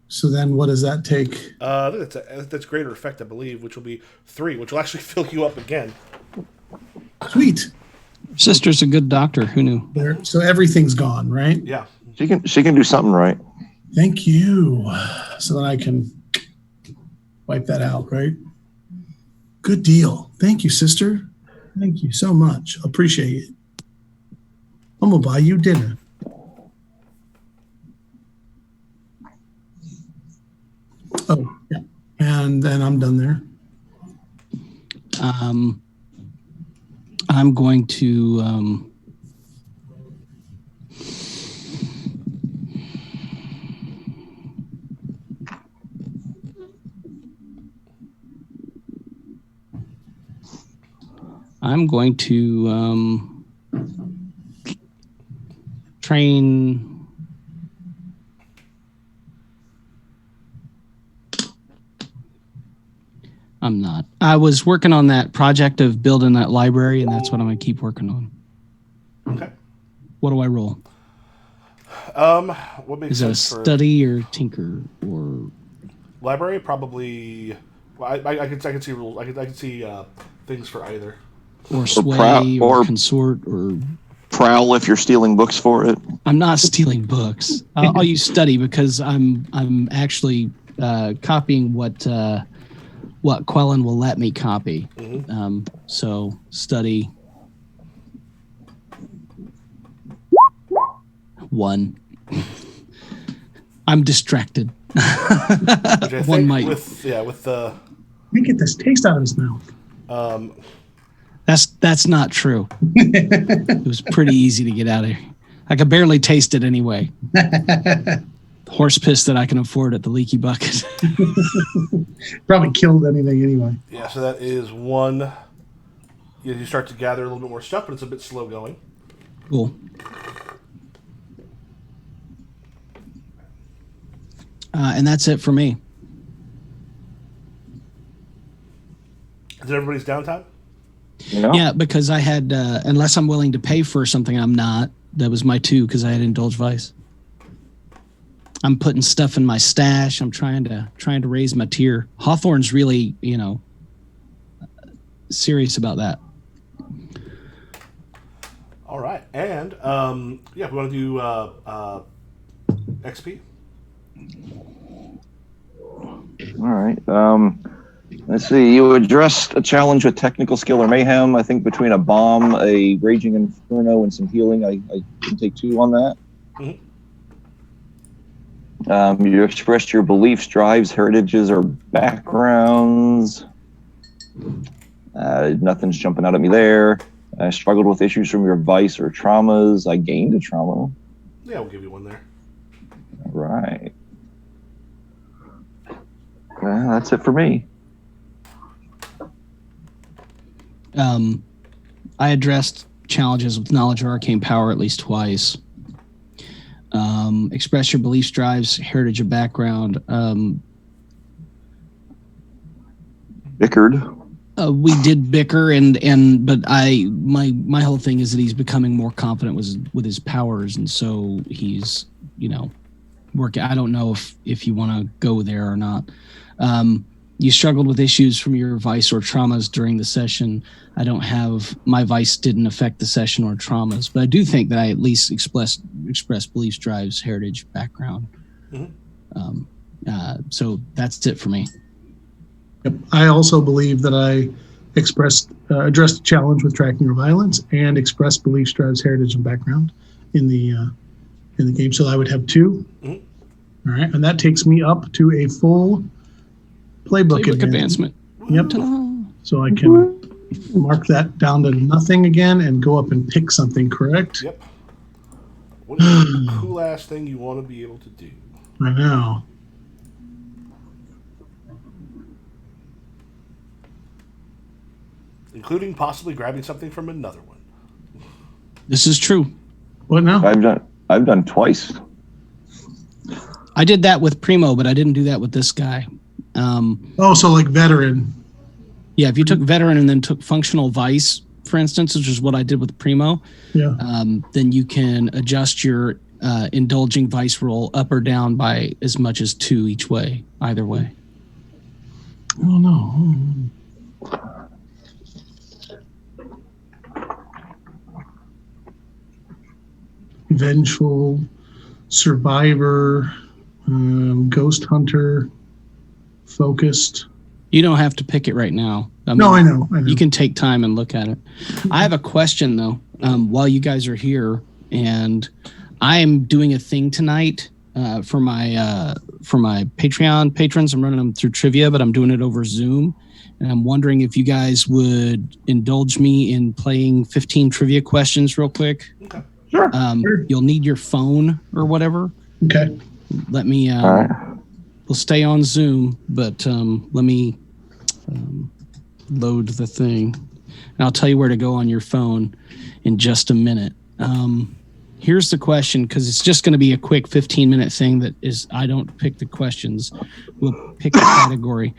So then, what does that take? That's greater effect, I believe, which will be 3, which will actually fill you up again. Sweet. Sister's a good doctor. Who knew? So everything's gone, right? Yeah. She can do something right. Thank you. So then I can wipe that out, right? Good deal. Thank you, sister. Thank you so much. Appreciate it. I'm gonna buy you dinner. Oh, yeah. And then I'm done there. I'm going to train. I'm not. I was working on that project of building that library, and that's what I'm going to keep working on. Okay. What do I roll? What makes sense? Is it a study or tinker or library? Probably. Well, I can see rules. I can see things for either. Or sway or consort or prowl if you're stealing books for it. I'm not stealing books. I'll use study because I'm actually copying what Quellen will let me copy. Mm-hmm. So study 1. I'm distracted. One might. With the. Let me get this taste out of his mouth. That's not true. It was pretty easy to get out of here. I could barely taste it anyway. Horse piss that I can afford at the Leaky Bucket. Probably killed anything anyway. Yeah, so that is 1. You start to gather a little bit more stuff, but it's a bit slow going. Cool. And that's it for me. Is it everybody's downtime? Yeah, because I had, unless I'm willing to pay for something, I'm not. That was my 2 because I had Indulge Vice. I'm putting stuff in my stash. I'm trying to raise my tier. Hawthorne's really, serious about that. All right, and we want to do XP. All right. Let's see. You addressed a challenge with technical skill or mayhem. I think between a bomb, a raging inferno, and some healing, I can take 2 on that. Mm-hmm. You expressed your beliefs, drives, heritages, or backgrounds. Nothing's jumping out at me there. I struggled with issues from your vice or traumas. I gained a trauma. Yeah, we'll give you 1 there. All right. Well, that's it for me. I addressed challenges with knowledge or arcane power at least twice. Express your beliefs, drives, heritage, or background. Bickered. We did bicker, but my whole thing is that he's becoming more confident with his powers, and so he's working. I don't know if you want to go there or not. You struggled with issues from your vice or traumas during the session. I don't have my vice didn't affect the session or traumas, but I do think that I at least expressed beliefs, drives, heritage, background. Mm-hmm. So that's it for me. Yep. I also believe that I addressed a challenge with tracking or violence and expressed beliefs, drives, heritage, and background in the game. So I would have 2. Mm-hmm. All right, and that takes me up to a full playbook advancement. Yep. So I can mark that down to nothing again and go up and pick something, correct? Yep. What is the cool ass thing you want to be able to do? I know. Including possibly grabbing something from another one. This is true. What now? I've done twice. I did that with Primo, but I didn't do that with this guy. So like veteran. Yeah, if you took veteran and then took functional vice, for instance, which is what I did with Primo, then you can adjust your indulging vice roll up or down by as much as 2 each way, either way. Oh no. Vengeful, survivor, ghost hunter, focused. You don't have to pick it right now. I know. You can take time and look at it. I have a question though. While you guys are here, and I am doing a thing tonight for my Patreon patrons. I'm running them through trivia, but I'm doing it over Zoom. And I'm wondering if you guys would indulge me in playing 15 trivia questions real quick. Okay. Sure. You'll need your phone or whatever. Okay. Let me. All right. We'll stay on Zoom, but let me load the thing. And I'll tell you where to go on your phone in just a minute. Here's the question, because it's just going to be a quick 15-minute thing that is, I don't pick the questions. We'll pick a category.